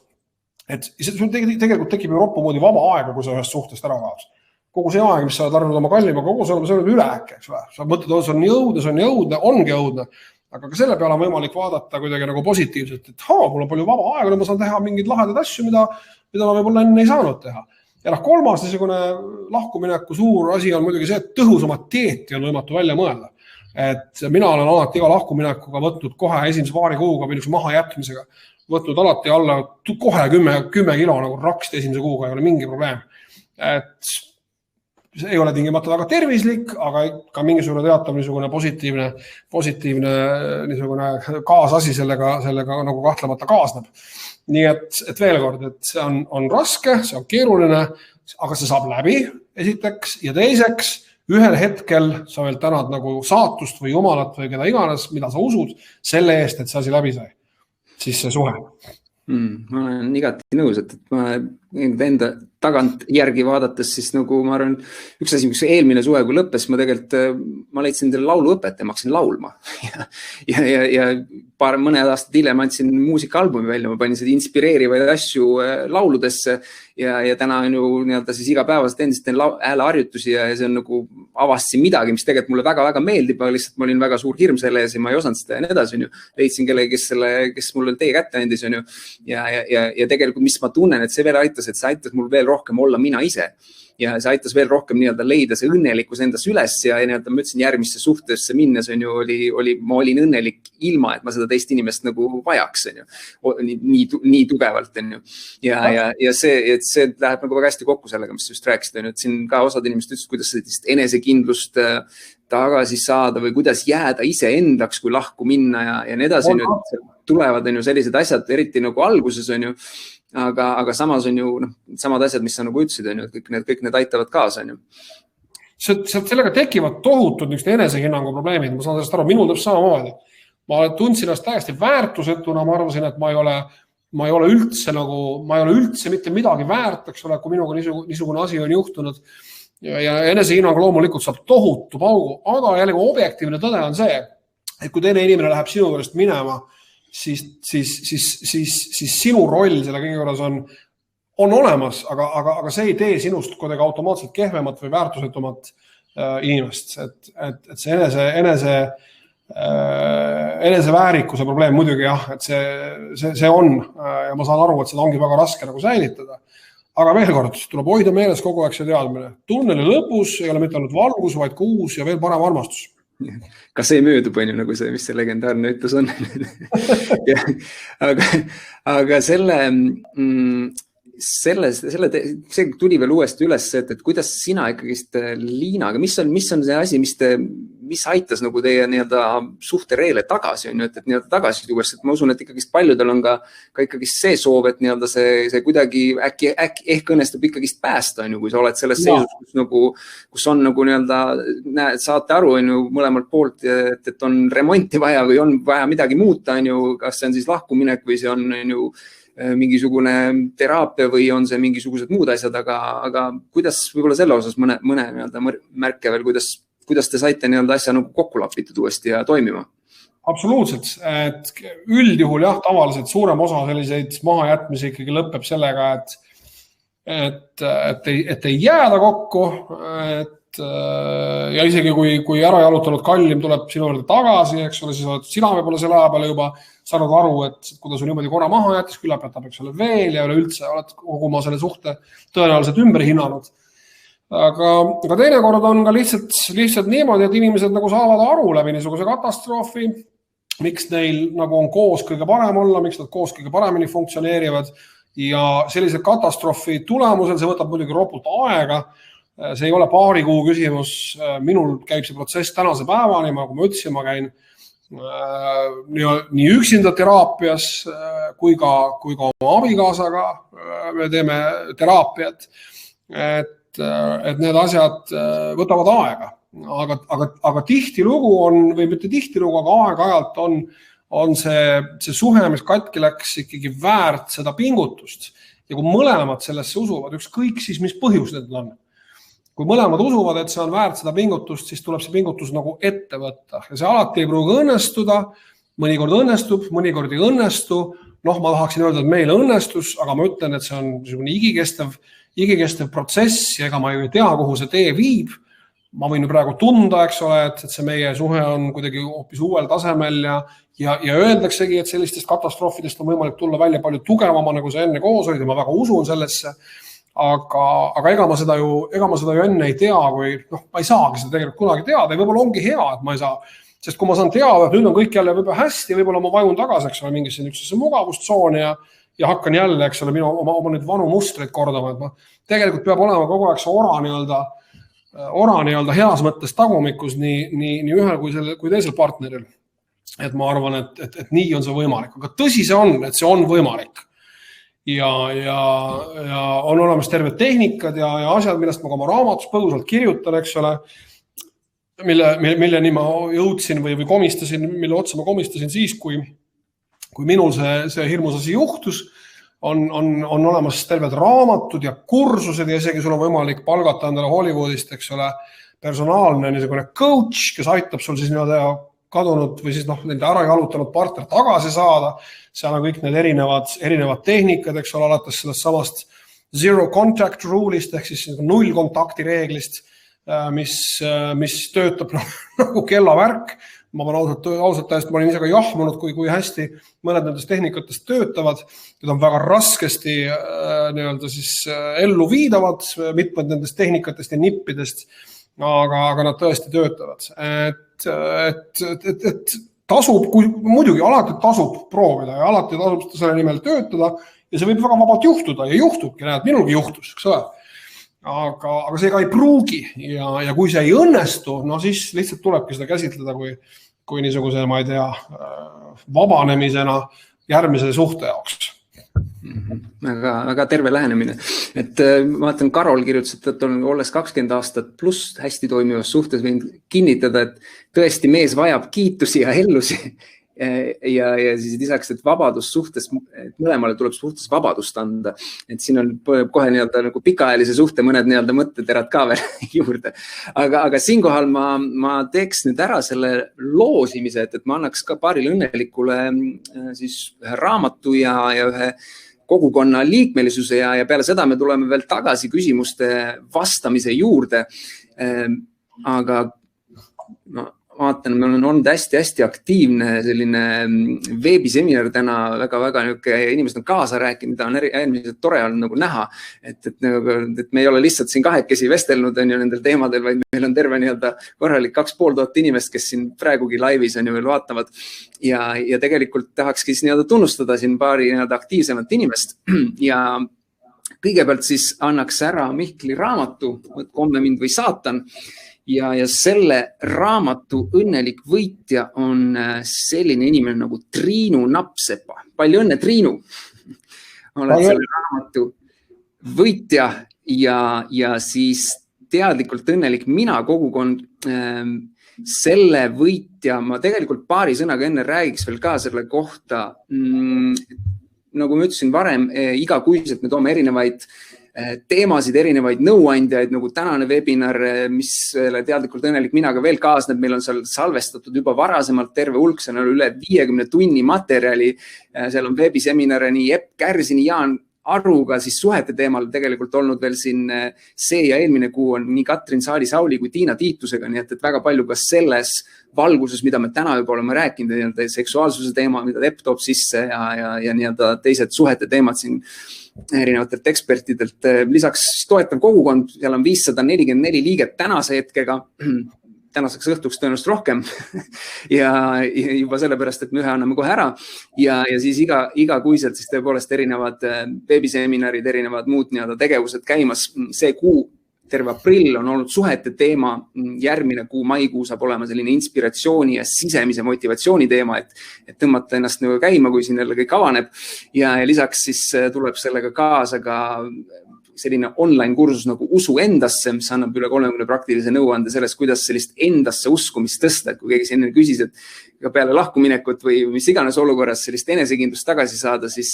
Et sul tegelikult tekib Euroopa moodi vaba aega, kui sa ühest suhtest ära kaas. Kogu see aeg, mis sa oled arvanud oma kallima, kogu see on üle äkki, eks ole. Sa mõtled, see on jõudne, ongi jõudne. Aga ka selle peale on võimalik vaadata kuidagi nagu positiivselt, et mul on palju vaba aega, ma saan teha mingeid lahedaid asju, mida ma võib-olla enne ei saanud teha. Ja kolmas niisugune lahkumineku suur asi on muidugi see, et tõhusamat dieeti on võimatu välja mõelda. Et mina olen alati iga lahkuminekuga võtnud kohe esimese paari kuuga või niisuguse maha jätmisega. võtnud alati alla kohe 10 kilo nagu rakst esimese kuuga, ei ole mingi probleem. Et see ei ole tingimata väga tervislik, aga ka mingisugune teatav niisugune positiivne niisugune kaasasi sellega nagu kahtlemata kaasneb. Nii et veel kord, et see on raske, see on keeruline, aga see saab läbi esiteks ja teiseks ühel hetkel sa veel tänad nagu saatust või jumalat või keda iganes, mida sa usud selle eest, et see asi läbi sai. Siis see suhe. Ma olen igati nõus, et ma enda tagant järgi vaadates siis nagu ma arvan, üks asi, mis eelmine suve, kui lõppes, ma leidsin teile lauluõpetaja, ma hakkasin laulma ja mõned aastad hiljem andsin muusikaalbumi välja, ma panin seda inspireerivaid asju lauludesse ja täna on ju nii-öelda siis igapäevaselt endist teen hääleharjutusi ja see on nagu avastasin midagi, mis tegelikult mulle väga-väga meeldib, aga lihtsalt ma olin väga suur hirm selle ees ja ma ei osanud seda ja nii edasi, on ju. Leidsin kellegi, kes mulle tee kätte endis, on ju. Ja tegelikult, mis ma tunnen, et see veel aitas, et see aitas mul veel rohkem olla mina ise. Ja see aitas veel rohkem nii-öelda leida see õnnelikkus endas üles ja nii-öelda ma ütlesin järgmisse suhtesse minnes, on ju, ma olin õnnelik ilma, et ma seda teist inimest nagu vajaks, on ju. Nii tugevalt, on ju. Ja see läheb nagu väga hästi kokku sellega, mis just rääkisid, on ju, et siin ka osad inimesed ütlesid, kuidas sellist enesekindlust tagasi saada või kuidas jääda ise endaks, kui lahku minna ja nii edasi. Tulevad on ju sellised asjad, eriti nagu alguses on ju, aga samas on ju samad asjad, mis sa nagu ütlesid, on ju, kõik need aitavad kaasa, on ju. Sellega tekivad tohutud enesehinnangu probleemid, ma saan sellest aru, minul tõeb samamoodi. Ma tundsin ennast täiesti väärtusetuna, ma arvasin, et ma ei ole üldse mitte midagi väärt, eks ole, kui minuga niisugune asi on juhtunud. Ja enesehinnang loomulikult saab tohutu paugu, aga jällegi objektiivne tõde on see, et kui teine inimene läheb sinu juurest minema, siis sinu roll selle kõige juures on olemas, aga see ei tee sinust kuidagi automaatselt kehvemat või väärtusetumat inimest. Et see eneseväärikuse probleem muidugi jah, et see on ja ma saan aru, et seda ongi väga raske nagu säilitada. Aga veel kord, tuleb hoida meeles kogu aeg see teadmine. Tunneli lõpus ei ole mitte ainult valgus, vaid ka uus ja veel parem armastus. Kas see möödub on ju nagu see, mis see legendaarne ütlus on. aga see tuli veel uuesti üles, et kuidas sina ikkagist Liinaga, mis on see asi, mis aitas nagu teie nii-öelda suhtereele tagasi, on ju, et nii-öelda tagasi tuues, et ma usun, et ikkagist paljudel on ka ikkagist see soov, et nii-öelda see kuidagi äkki ehk õnnestub ikkagist päästa, on ju, kui sa oled selles seisus, kus on nagu nii-öelda, saate aru, on ju, mõlemalt poolt, et on remonti vaja või on vaja midagi muuta, on ju, kas see on siis lahkuminek või see on ju mingisugune teraapia või on see mingisugused muud asjad, aga kuidas võib-olla selle osas mõne nii-öelda märke veel, kuidas te saite nii-öelda asja nagu kokku lapitud uuesti ja toimima? Absoluutselt, et üldjuhul jah, tavaliselt suurem osa selliseid mahajätmisi ikkagi lõpeb sellega, et ei jääda kokku, ja isegi kui ära jalutanud kallim tuleb sinu juurde tagasi, eks ole, siis oled sina võib-olla selle aja peale juba saanud aru, et kui ta su niimoodi korra maha jättis, küllap jätab eks ole veel ja üleüldse oled kogu oma selle suhte tõenäoliselt ümber hinnanud. Aga teinekord on ka lihtsalt niimoodi, et inimesed nagu saavad aru läbi niisuguse katastroofi, miks neil nagu on koos kõige parem olla, miks nad koos kõige paremini funktsioneerivad ja sellise katastroofi tulemusel see võtab muidugi ropult aega. See ei ole paari kuu küsimus, minul käib see protsess tänase päevani, nagu ma ütlesin, ma käin nii üksinda teraapias kui ka oma abikaasaga me teeme teraapiat, et need asjad võtavad aega, aga tihtilugu on, või mitte tihtilugu, aga aeg-ajalt on see suhe, mis katki läks ikkagi väärt seda pingutust ja kui mõlemad sellesse usuvad, ükskõik siis mis põhjus need on. Kui mõlemad usuvad, et see on väärt seda pingutust, siis tuleb see pingutus nagu ette võtta. Ja see alati ei pruugi õnnestuda, mõnikord õnnestub, mõnikord ei õnnestu. Ma tahaksin öelda, et meil õnnestus, aga ma ütlen, et see on igikestev protsess ja ega ma ju ei tea, kuhu see tee viib. Ma võin praegu tunda, eks ole, et see meie suhe on kuidagi hoopis uuel tasemel ja öeldaksegi, et sellistest katastroofidest on võimalik tulla välja palju tugevama, nagu see enne koos olid ja ma väga usun sellesse. Aga ega ma seda ju enne ei tea, või ma ei saagi seda tegelikult kunagi teada ja võib-olla ongi hea, et ma ei saa. sest kui ma saan teada, et nüüd on kõik jälle võib-olla hästi, võib-olla ma vajun tagasi, eks ole, mingisse niisugusesse mugavustsooni ja hakkan jälle, eks ole, oma nüüd vanu mustreid kordama, et ma tegelikult peab olema kogu aeg see ora nii-öelda heas mõttes tagumikus nii ühel kui teisel partneril. Et ma arvan, et nii on see võimalik, aga tõsi see on, et see on võimalik. Ja on olemas terved tehnikad ja asjad, millest ma ka oma raamatus põgusalt kirjutan, eks ole, milleni ma jõudsin või komistasin, mille otsa ma komistasin siis, kui minul see hirmus asi juhtus, on olemas terved raamatud ja kursused ja isegi sul on võimalik palgata endale Hollywoodist, eks ole, personaalne niisugune coach, kes aitab sul siis nii-öelda kadunud või siis nende ära jalutanud partner tagasi saada. Seal on kõik need erinevad tehnikad, eks ole, alates sellest samast zero contact rule'ist ehk siis null kontakti reeglist, mis töötab nagu kellavärk. Ma ausalt täiesti, ma olin ise ka jahmunud, kui hästi mõned nendest tehnikatest töötavad. Need on väga raskesti nii-öelda siis ellu viidavad, mitmed nendest tehnikatest ja nippidest, aga nad tõesti töötavad. Et tasub, muidugi alati tasub proovida ja alati tasub selle nimel töötada ja see võib väga vabalt juhtuda ja juhtubki, näed, minulgi juhtus, eks ole. Aga see ka ei pruugi ja kui see ei õnnestu, no siis lihtsalt tulebki seda käsitleda kui niisuguse, ma ei tea, vabanemisena järgmise suhte jaoks. Väga terve lähenemine. Et ma vaatan, Karol kirjutas, et on olles 20 aastat pluss hästi toimivas suhtes võin kinnitada, et tõesti mees vajab kiitusi ja hellusi. Ja siis lisaks, et vabadus suhtes, mõlemale tuleb suhtes vabadust anda. Et siin on kohe nii-öelda nagu pikaajalise suhte mõned nii-öelda mõtteterad ka veel juurde. Aga siinkohal ma teeks nüüd ära selle loosimise, et ma annaks ka paaril õnnelikule siis ühe raamatu ja ühe kogukonna liikmelisuse ja peale seda me tuleme veel tagasi küsimuste vastamise juurde. Aga vaatan, me olen olnud hästi aktiivne selline veebiseminar täna, väga inimesed on kaasa rääkinud, mida on äärmiselt tore olnud nagu näha, et me ei ole lihtsalt siin kahekesi vestelnud on ju nendel teemadel, vaid meil on terve nii-öelda korralik 2500 inimest, kes siin praegugi laivis on ju veel vaatavad ja tegelikult tahakski nii-öelda tunnustada siin paari nii-öelda aktiivsemat inimest ja kõigepealt siis annaks ära Mihkli raamatu, Komme mind või saatan. Ja selle raamatu õnnelik võitja on selline inimene nagu Triinu Napsepa. Palju õnne, Triinu! Oled selle raamatu võitja ja siis teadlikult õnnelik mina kogukond. Selle võitja, ma tegelikult paari sõnaga enne räägiks veel ka selle kohta. Nagu ma ütlesin varem, igakuiselt me toome erinevaid teemasid, erinevaid nõuandjaid, nagu tänane webinar, mis teadlikult õnnelik minaga veel kaasneb. Meil on seal salvestatud juba varasemalt terve hulk, see on üle 50 tunni materjali. Seal on veebiseminare nii Epp Kärsini, Jaan Aruga, siis suhete teemal tegelikult olnud veel siin see ja eelmine kuu on nii Katrin Saali-Sauli kui Tiina Tiitusega, nii et väga palju ka selles valguses, mida me täna juba oleme rääkinud, seksuaalsuse teema, mida Epp toob sisse ja nii-öelda teised suhete teemad siin erinevatelt ekspertidelt. Lisaks toetav kogukond, seal on 544 liiget tänase hetkega, tänaseks õhtuks tõenäoliselt rohkem ja juba sellepärast, et me ühe anname kohe ära ja siis igakuiselt siis tõepoolest erinevad veebiseminarid, erinevad muud nii-öelda tegevused käimas. See kuu, terve aprill on olnud suhete teema, järgmine kuu, maikuu saab olema selline inspiratsiooni ja sisemise motivatsiooni teema, et tõmmata ennast nagu käima, kui siin jälle kõik avaneb ja lisaks siis tuleb sellega kaasa ka selline online kursus nagu Usu endasse, mis annab üle 30 praktilise nõuande sellest, kuidas sellist endasse uskumist tõsta, et kui keegi enne küsis, et ka peale lahkuminekut või mis iganes olukorras sellist enesekindlust tagasi saada, siis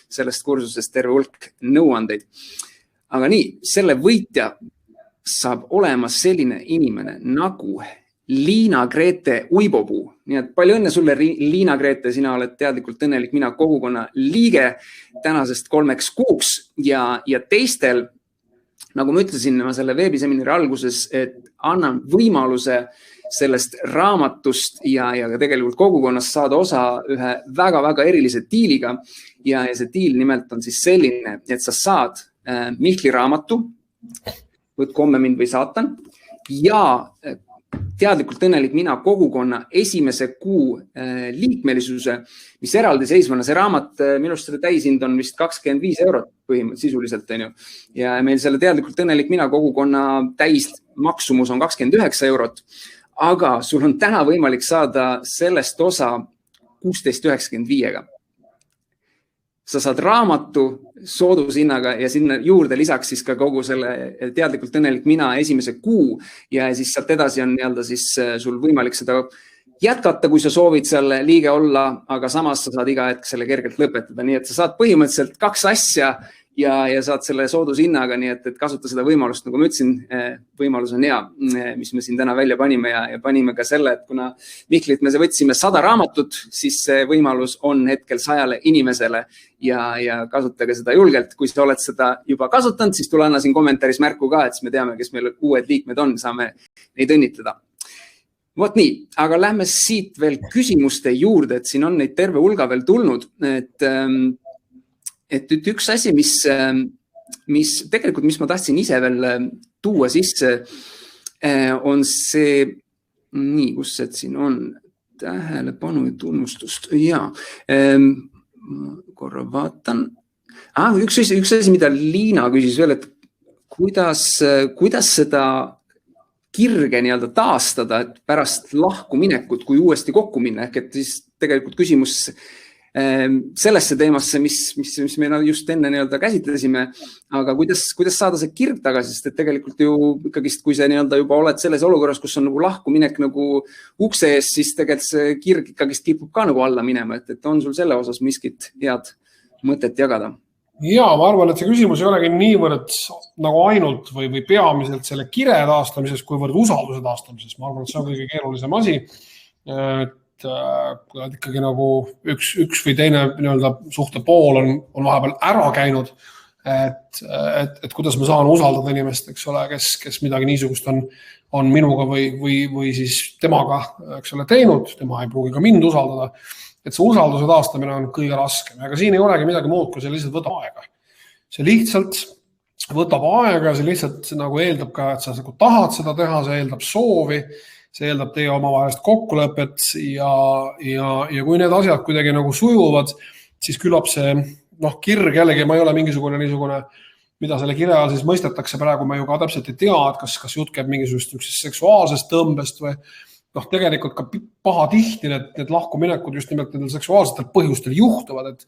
sellest kursusest terve hulk nõuandeid. Aga nii, selle võitja saab olema selline inimene nagu Liina-Grete Uibopuu. Nii et palju õnne sulle, Liina-Grete, sina oled teadlikult õnnelik mina kogukonna liige tänasest 3 kuuks ja teistel, nagu ma ütlesin ma selle veebiseminari alguses, et annan võimaluse sellest raamatust ja tegelikult kogukonnast saada osa ühe väga erilise diiliga ja see diil nimelt on siis selline, et sa saad Mihkli raamatu, Komme mind või saatan ja teadlikult õnnelik mina kogukonna esimese kuu liikmelisuse, mis eraldi seisvana. See raamat, minu arust selle täishind on vist 25 eurot põhimõtteliselt sisuliselt. On ju. Ja meil selle teadlikult õnnelik mina kogukonna täismaksumus on 29 eurot. Aga sul on täna võimalik saada sellest osa 16,95-ga. Sa saad raamatu soodushinnaga ja sinna juurde lisaks siis ka kogu selle teadlikult õnnelik mina esimese kuu ja siis sealt edasi on nii-öelda siis sul võimalik seda jätkata, kui sa soovid seal liige olla, aga samas sa saad iga hetk selle kergelt lõpetada. Nii et sa saad põhimõtteliselt 2 asja ja saad selle soodushinnaga, nii et kasuta seda võimalust. Nagu ma ütlesin, võimalus on hea, mis me siin täna välja panime ja panime ka selle, et kuna Mihklit me võtsime 100 raamatut, siis see võimalus on hetkel 100 inimesele ja kasutage seda julgelt. Kui sa oled seda juba kasutanud, siis tule anna siin kommentaaris märku ka, et siis me teame, kes meil uued liikmed on, saame neid õnnitleda. Vot nii, aga lähme siit veel küsimuste juurde, et siin on neid terve hulga veel tulnud, et üks asi, mis tegelikult, mis ma tahtsin ise veel tuua sisse, on see, nii, kus see siin on, tähelepanu ja tunnustust. Ja, korra vaatan. Üks asi, mida Liina küsis veel, et kuidas seda kirge nii-öelda taastada pärast lahku minekut, kui uuesti kokku minna. Ehk et siis tegelikult küsimus sellesse teemasse, mis me just enne nii-öelda käsitlesime, aga kuidas saada see kirg tagasi, sest et tegelikult ju ikkagist, kui sa nii-öelda juba oled selles olukorras, kus on nagu lahku minek nagu ukse ees, siis tegelikult see kirg ikkagist kipub ka nagu alla minema, et on sul selle osas miskit head mõtet jagada? Ja, ma arvan, et see küsimus ei olegi niivõrd nagu ainult või peamiselt selle kire taastamises, kuivõrd usalduse taastamises. Ma arvan, et see on kõige keerulisem asi, kui ikkagi nagu üks või teine nii-öelda suhte pool on vahepeal ära käinud, et kuidas ma saan usaldada inimest, eks ole, kes midagi niisugust on minuga või siis temaga, eks ole, teinud, tema ei pruugi ka mind usaldada. Et see usalduse taastamine on kõige raskem, aga siin ei olegi midagi muud, kui see lihtsalt võtab aega. See lihtsalt võtab aega, see lihtsalt nagu eeldab ka, et sa tahad seda teha, see eeldab soovi, see eeldab teie omavahelist kokkulepet ja kui need asjad kuidagi nagu sujuvad, siis küllap see kirg jällegi, ma ei ole mingisugune niisugune, mida selle kirja all siis mõistetakse praegu, ma ju ka täpselt ei tea, et kas jutt käib mingisugust seksuaalsest tõmbest või tegelikult ka pahatihti need lahkuminekud just nimelt nendel seksuaalsetel põhjustel juhtuvad, et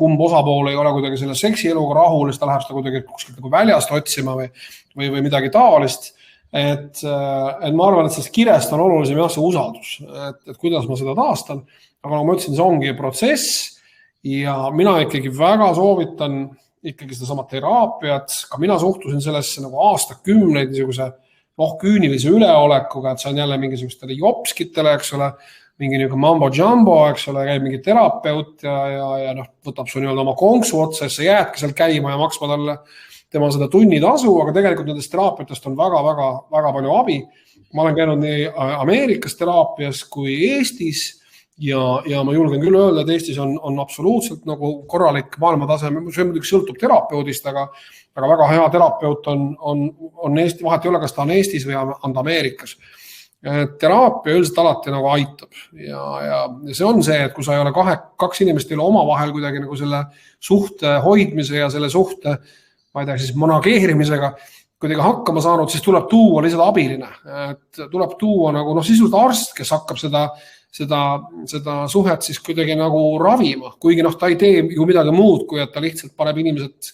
kumb osapool ei ole kuidagi selle seksieluga rahul, siis ta läheb seda kuidagi kuskilt nagu väljast otsima või midagi taolist. Et ma arvan, et sellest kirest on olulisem jah, see usaldus, et kuidas ma seda taastan, aga nagu ma ütlesin, see ongi protsess ja mina ikkagi väga soovitan ikkagi seda sama teraapiat, ka mina suhtusin sellesse nagu aastakümneid niisuguse küünilise üleolekuga, et see on jälle mingisugustele jopskitele, eks ole, mingi niisugune mambo jumbo, eks ole, käib mingi terapeut ja võtab su nii-öelda oma konksu otsa, sa jäädki seal käima ja maksma talle tema seda tunnitasu, aga tegelikult nendest teraapiatest on väga palju abi. Ma olen käinud nii Ameerikas teraapias kui Eestis ja ma julgen küll öelda, et Eestis on absoluutselt nagu korralik maailmataseme, see muidugi sõltub terapeudist, aga väga hea terapeut on Eesti, vahet ei ole, kas ta on Eestis või on ta Ameerikas. Teraapia üldiselt alati nagu aitab ja see on see, et kui sa ei ole kaks inimest ei ole omavahel kuidagi nagu selle suhte hoidmise ja selle suhte, ma ei tea, siis monageerimisega kuidagi hakkama saanud, siis tuleb tuua lihtsalt abiline. Tuleb tuua nagu sisuliselt arst, kes hakkab seda suhet siis kuidagi nagu ravima, kuigi ta ei tee ju midagi muud, kui et ta lihtsalt paneb inimesed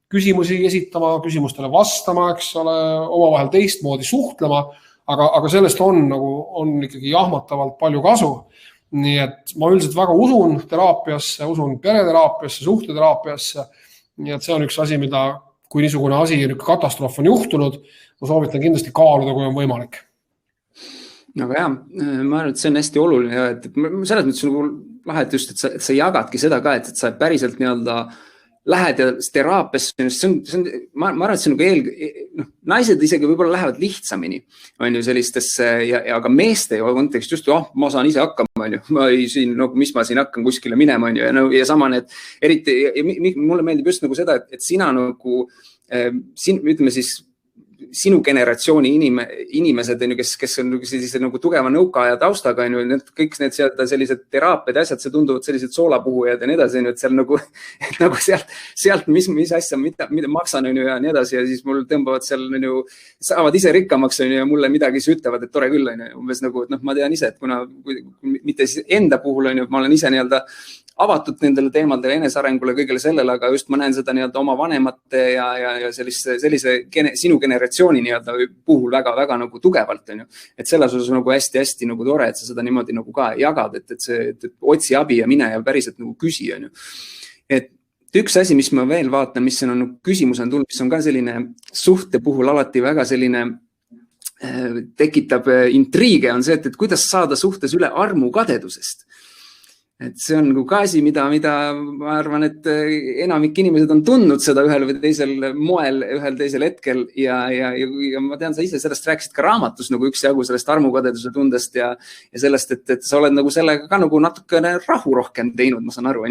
küsimusi esitama, küsimustele vastama, eks ole, omavahel teistmoodi suhtlema, aga sellest on ikkagi jahmatavalt palju kasu. Nii et ma üldiselt väga usun teraapiasse, usun pereteraapiasse, suhteteraapiasse, nii et see on üks asi, mida kui niisugune asi, katastroof on juhtunud, ma soovitan kindlasti kaaluda, kui on võimalik. Aga jah, ma arvan, et see on hästi oluline, et selles mõttes nagu lahet just, et sa jagadki seda ka, et sa päriselt nii-öelda lähed ja teraapiasse, ma arvan, et see on naised isegi võib-olla lähevad lihtsamini, on ju sellistesse, aga meeste kontekst just, ma saan ise hakkama, on ju, mis ma siin hakkan kuskile minema, on ju, ja sama need, eriti, mulle meeldib just nagu seda, et sina nagu, ütleme siis, sinu generatsiooni inimesed, kes on sellise nagu tugeva nõukaaja taustaga, kõik need sellised teraapiad ja asjad, see tunduvad sellised soolapuhujad ja nii edasi, et seal nagu sealt mis asja, mida maksan ja nii edasi ja siis mul tõmbavad seal, saavad ise rikkamaks ja mulle midagi siis ütlevad, et tore küll, umbes nagu, et ma tean ise, et kuna mitte siis enda puhul, ma olen ise avatud nendele teemadele, enesearengule, kõigele sellele, aga just ma näen seda oma vanemate ja sellise sinu generatsiooni puhul väga nagu tugevalt, et selles osas nagu hästi nagu tore, et sa seda niimoodi nagu ka jagad, et otsi abi ja mine ja päriselt nagu küsi, et üks asi, mis ma veel vaatan, mis on küsimus on tulnud, mis on ka selline suhte puhul alati väga selline tekitab intriige, on see, et kuidas saada suhtes üle armukadedusest. Et see on ka asi, mida ma arvan, et enamik inimesed on tundnud seda ühel või teisel moel, ühel teisel hetkel ja ma tean, sa ise sellest rääkisid ka raamatus nagu üksjagu sellest armukadeduse tundest ja sellest, et sa oled nagu sellega ka nagu natukene rahu rohkem teinud, ma saan aru,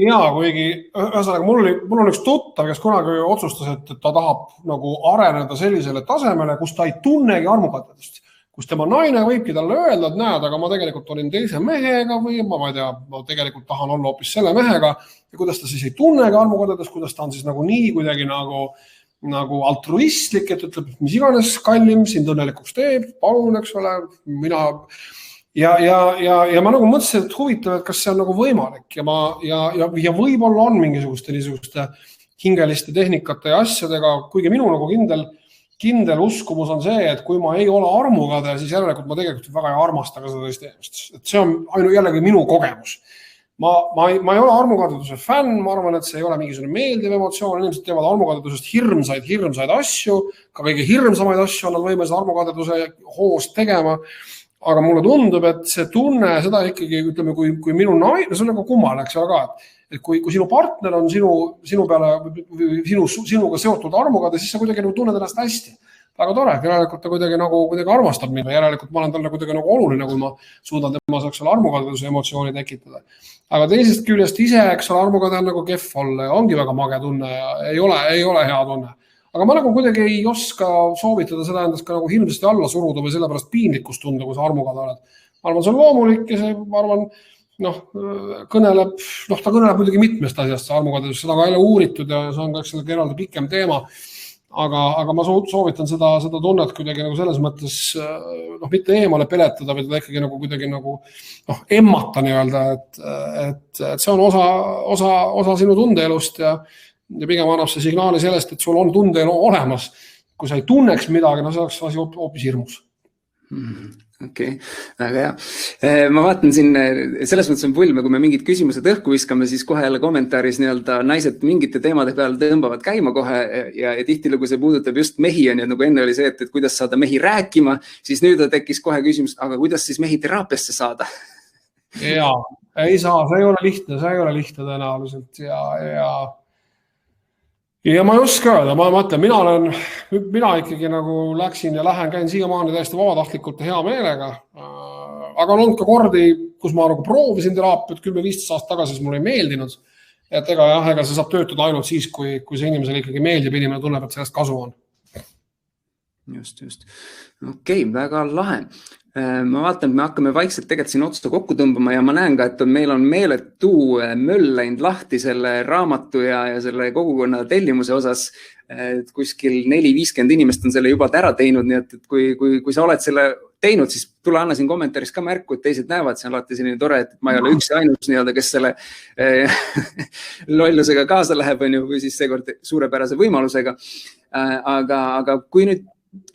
Jaa, kuigi ühesõnaga mul on üks tuttav, kes kunagi otsustas, et ta tahab nagu areneda sellisele tasemele, kus ta ei tunnegi armukadedust. Kus tema naine võibki talle öelda, et näed, aga ma tegelikult olin teise mehega või ma ei tea, ma tegelikult tahan olla hoopis selle mehega ja kuidas ta siis ei tunnegi armukadedust, kuidas ta on siis nagu nii kuidagi nagu altruistlik, et ütleb, mis iganes kallim sind õnnelikuks teeb, palun, eks ole, mina ja ma nagu mõtlesin, et huvitav, et kas see on nagu võimalik ja võib-olla on mingisuguste niisuguste hingeliste tehnikate ja asjadega, kuigi minu nagu kindel uskumus on see, et kui ma ei ole armukade, siis järelikult ma tegelikult väga ei armasta ka seda teist inimest. Et see on jällegi minu kogemus. Ma ei ole armukadeduse fänn, ma arvan, et see ei ole mingisugune meeldiv emotsioon, inimesed teevad armukadedusest hirmsaid asju, ka kõige hirmsamaid asju on nad võimelised armukadeduse hoost tegema, aga mulle tundub, et see tunne, seda ikkagi, ütleme, kui minu naine, see on nagu kummal, eks ole ka, et kui sinu partner on sinu peale, sinuga seotud armukade, siis sa kuidagi tunned ennast hästi. Väga tore, järelikult ta kuidagi armastab mind, järelikult ma olen talle kuidagi nagu oluline, kui ma suudan tema saaks selle armukadeduse emotsiooni tekitada. Aga teisest küljest ise, eks ole, armukade on nagu kehv olla ja ongi väga mage tunne ja ei ole hea tunne. Aga ma nagu kuidagi ei oska soovitada seda endast ka nagu hirmsasti alla suruda või sellepärast piinlikkust tunda, kui sa armukade oled. Ma arvan, see on loomulik ja see, ma arvan, ta kõneleb muidugi mitmest asjast, see armukadedus, seda ka jälle uuritud ja see on ka eraldi pikem teema, aga ma soovitan seda tunnet kuidagi nagu selles mõttes mitte eemale peletada, või teda ikkagi nagu kuidagi nagu emmata nii-öelda, et see on osa sinu tundeelust ja pigem annab see signaali sellest, et sul on tundeelu olemas. Kui sa ei tunneks midagi, see oleks asi hoopis hirmus. Okei, väga hea. Ma vaatan siin, selles mõttes on pull, kui me mingid küsimused õhku viskame, siis kohe jälle kommentaaris naised mingite teemade peale tõmbavad käima kohe ja tihtilugu see puudutab just mehi, nagu enne oli see, et kuidas saada mehi rääkima, siis nüüd tekkis kohe küsimus, aga kuidas siis mehi teraapiasse saada? Jaa, ei saa, see ei ole lihtne tõenäoliselt ja ma ei oska öelda, ma mõtlen, mina ikkagi nagu läksin ja käin siiamaani täiesti vabatahtlikult ja hea meelega, aga on olnud ka kordi, kus ma nagu proovisin teraapiat 10-15 aastat tagasi, siis mulle ei meeldinud, et ega see saab töötada ainult siis, kui see inimesele ikkagi meeldib, inimene tunneb, et sellest kasu on. Just. Okei, väga lahe. Ma vaatan, et me hakkame vaikselt tegelikult siin otsa kokku tõmbama ja ma näen ka, et meil on meeletu möll läinud lahti selle raamatu ja selle kogukonna tellimuse osas. Kuskil 4-50 inimest on selle juba ära teinud, nii et kui sa oled selle teinud, siis tule anna siin kommentaaris ka märku, et teised näevad, see on alati selline tore, et ma ei ole üks ja ainus nii-öelda, kes selle lollusega kaasa läheb, või siis seekord suurepärase võimalusega. Aga kui nüüd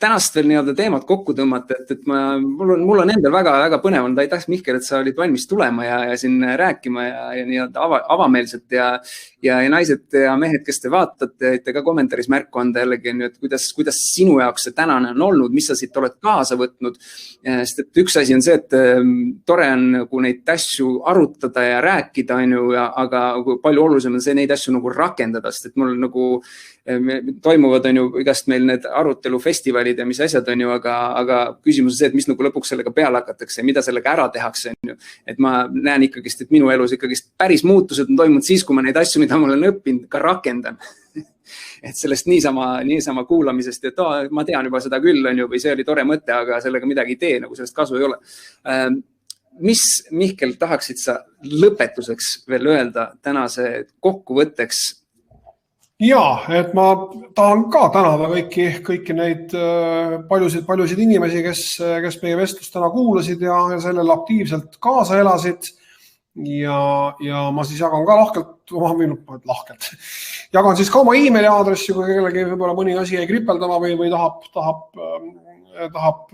tänast veel nii-öelda teemat kokku tõmmata, et mul on endal väga põnev olnud, aitäh Mihkel, et sa olid valmis tulema ja siin rääkima ja nii-öelda avameelselt ja naised ja mehed, kes te vaatate, et ka kommentaaris märku anda jällegi, et kuidas sinu jaoks see tänane on olnud, mis sa siit oled kaasa võtnud, sest et üks asi on see, et tore on nagu neid asju arutada ja rääkida, aga palju olulisem on see neid asju nagu rakendada, sest et mul nagu toimuvad on ju igast meil need arutelufestivalid ja mis asjad on ju, aga küsimus on see, et mis nagu lõpuks sellega peale hakatakse ja mida sellega ära tehakse. On ju. Et ma näen ikkagist, et minu elus ikkagist päris muutused on toimunud siis, kui ma neid asju, mida ma olen õppinud, ka rakendan. Et sellest niisama kuulamisest, et ma tean juba seda küll on ju, või see oli tore mõte, aga sellega midagi ei tee, nagu sellest kasu ei ole. Mis, Mihkel, tahaksid sa lõpetuseks veel öelda tänase kokkuvõtteks? Ja, et ma tahan ka tänada kõiki neid paljusid inimesi, kes meie vestlust täna kuulasid ja sellele aktiivselt kaasa elasid. Ja ma siis jagan ka lahkelt. Jagan siis ka oma emaili aadressi, kui kellegi võib-olla mõni asi jäi kripeldama või tahab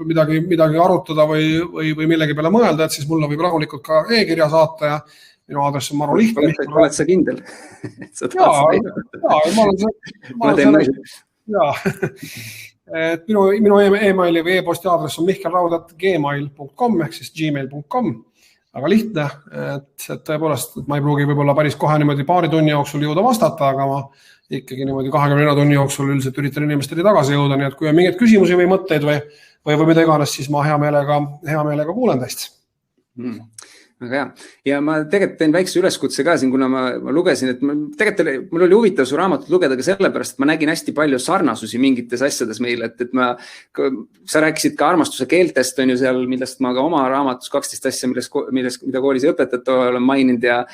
midagi arutada või millegi peale mõelda, et siis mulle võib rahulikult ka e-kirja saata ja minu aadress on Maru Lihtne. Oled sa kindel? Minu emaili või e-posti aadress on mihkelraud@gmail.com ehk siis gmail.com. Aga lihtne, et tõepoolest, et ma ei pruugi võib-olla päris kohe niimoodi paari tunni jooksul jõuda vastata, aga ma ikkagi niimoodi 24 tunni jooksul üldiselt üritan inimestele tagasi jõuda, nii et kui on mingeid küsimusi või mõtteid või mida iganes, siis ma hea meelega kuulen teist. Väga hea. Ja ma tegelikult teen väikse üleskutse ka siin, kuna ma lugesin, et tegelikult mul oli huvitav su raamatut lugeda ka sellepärast, et ma nägin hästi palju sarnasusi mingites asjades meil, et sa rääkisid ka armastuse keeltest, on ju seal, millest ma ka oma raamatus 12 asja, mida koolis õpetajat olen maininud ja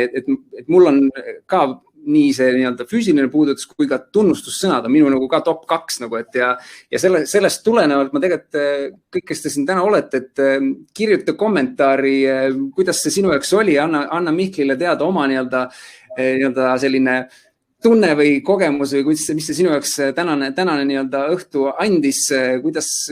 et mul on ka nii see nii-öelda füüsiline puudutus kui ka tunnustussõnad on minu nagu ka top 2 nagu, et ja sellest tulenevalt ma tegelikult kõik, kes te siin täna olete, et kirjuta kommentaari, kuidas see sinu jaoks oli, anna Mihklile teada oma nii-öelda selline tunne või kogemus või mis see sinu jaoks tänane nii-öelda õhtu andis,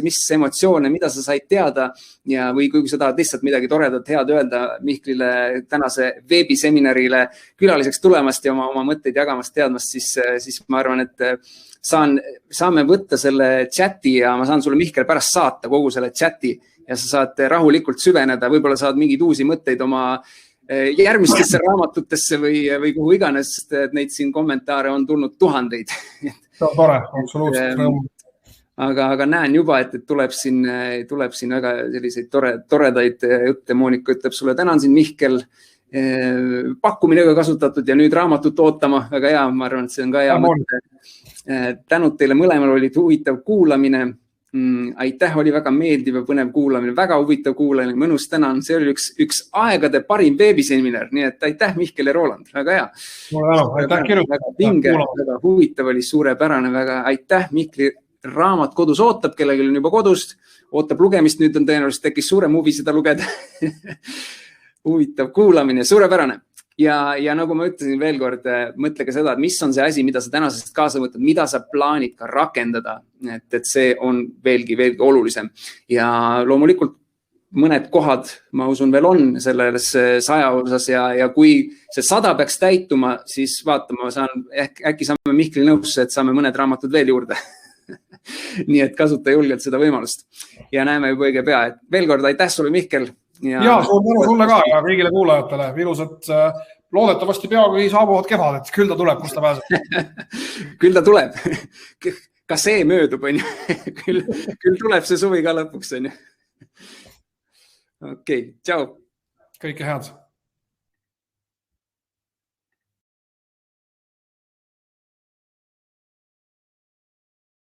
mis emotsioone, mida sa said teada ja või kui sa tahad lihtsalt midagi toredat head öelda Mihklile tänase veebiseminarile külaliseks tulemast ja oma mõtteid jagamast teadmast, siis ma arvan, et saame võtta selle chati ja ma saan sulle Mihkel pärast saata kogu selle chati ja sa saad rahulikult süveneda, võib-olla saad mingeid uusi mõtteid oma järgmistesse raamatutesse või kuhu iganes, et neid siin kommentaare on tulnud tuhandeid. Tore, absoluutselt. Aga näen juba, et tuleb siin väga selliseid toredaid jutte. Moonika ütleb sulle, tänan siin Mihkel, pakkumine ka kasutatud ja nüüd raamatut ootama. Väga hea, ma arvan, et see on ka hea mõte. Tänud teile mõlemal olid huvitav kuulamine. Aitäh, oli väga meeldiv ja põnev kuulamine, väga huvitav kuulamine, mõnus tänan, see oli üks aegade parim veebiseminar, nii et aitäh Mihkel ja Roland, väga hea. Aitäh kirjutada. Väga huvitav oli, suurepärane, väga aitäh, Mihkli raamat kodus ootab, kellelgi on juba kodust, ootab lugemist, nüüd on tõenäoliselt tekkis suurem huvi seda lugeda. Huvitav kuulamine, suurepärane. Ja nagu ma ütlesin veel kord, mõtle ka seda, et mis on see asi, mida sa tänasest kaasa võtad, mida sa plaanid ka rakendada, et see on veelgi olulisem. Ja loomulikult mõned kohad, ma usun, veel on selles 100 osas ja kui see 100 peaks täituma, siis vaatama, äkki saame Mihkli nõusse, et saame mõned raamatud veel juurde. Nii et kasuta julgelt seda võimalust ja näeme juba õige pea. Veel kord aitäh sulle, Mihkel. Ja suur tänu sulle ka ja kõigile kuulajatele. Ilusat loodetavasti peagi saabuvad kevadet. Küll ta tuleb, kus ta pääseb. Küll ta tuleb. Ka see möödub, on ju. Küll tuleb see suvi ka lõpuks, on ju. Okei, tšau. Kõike head.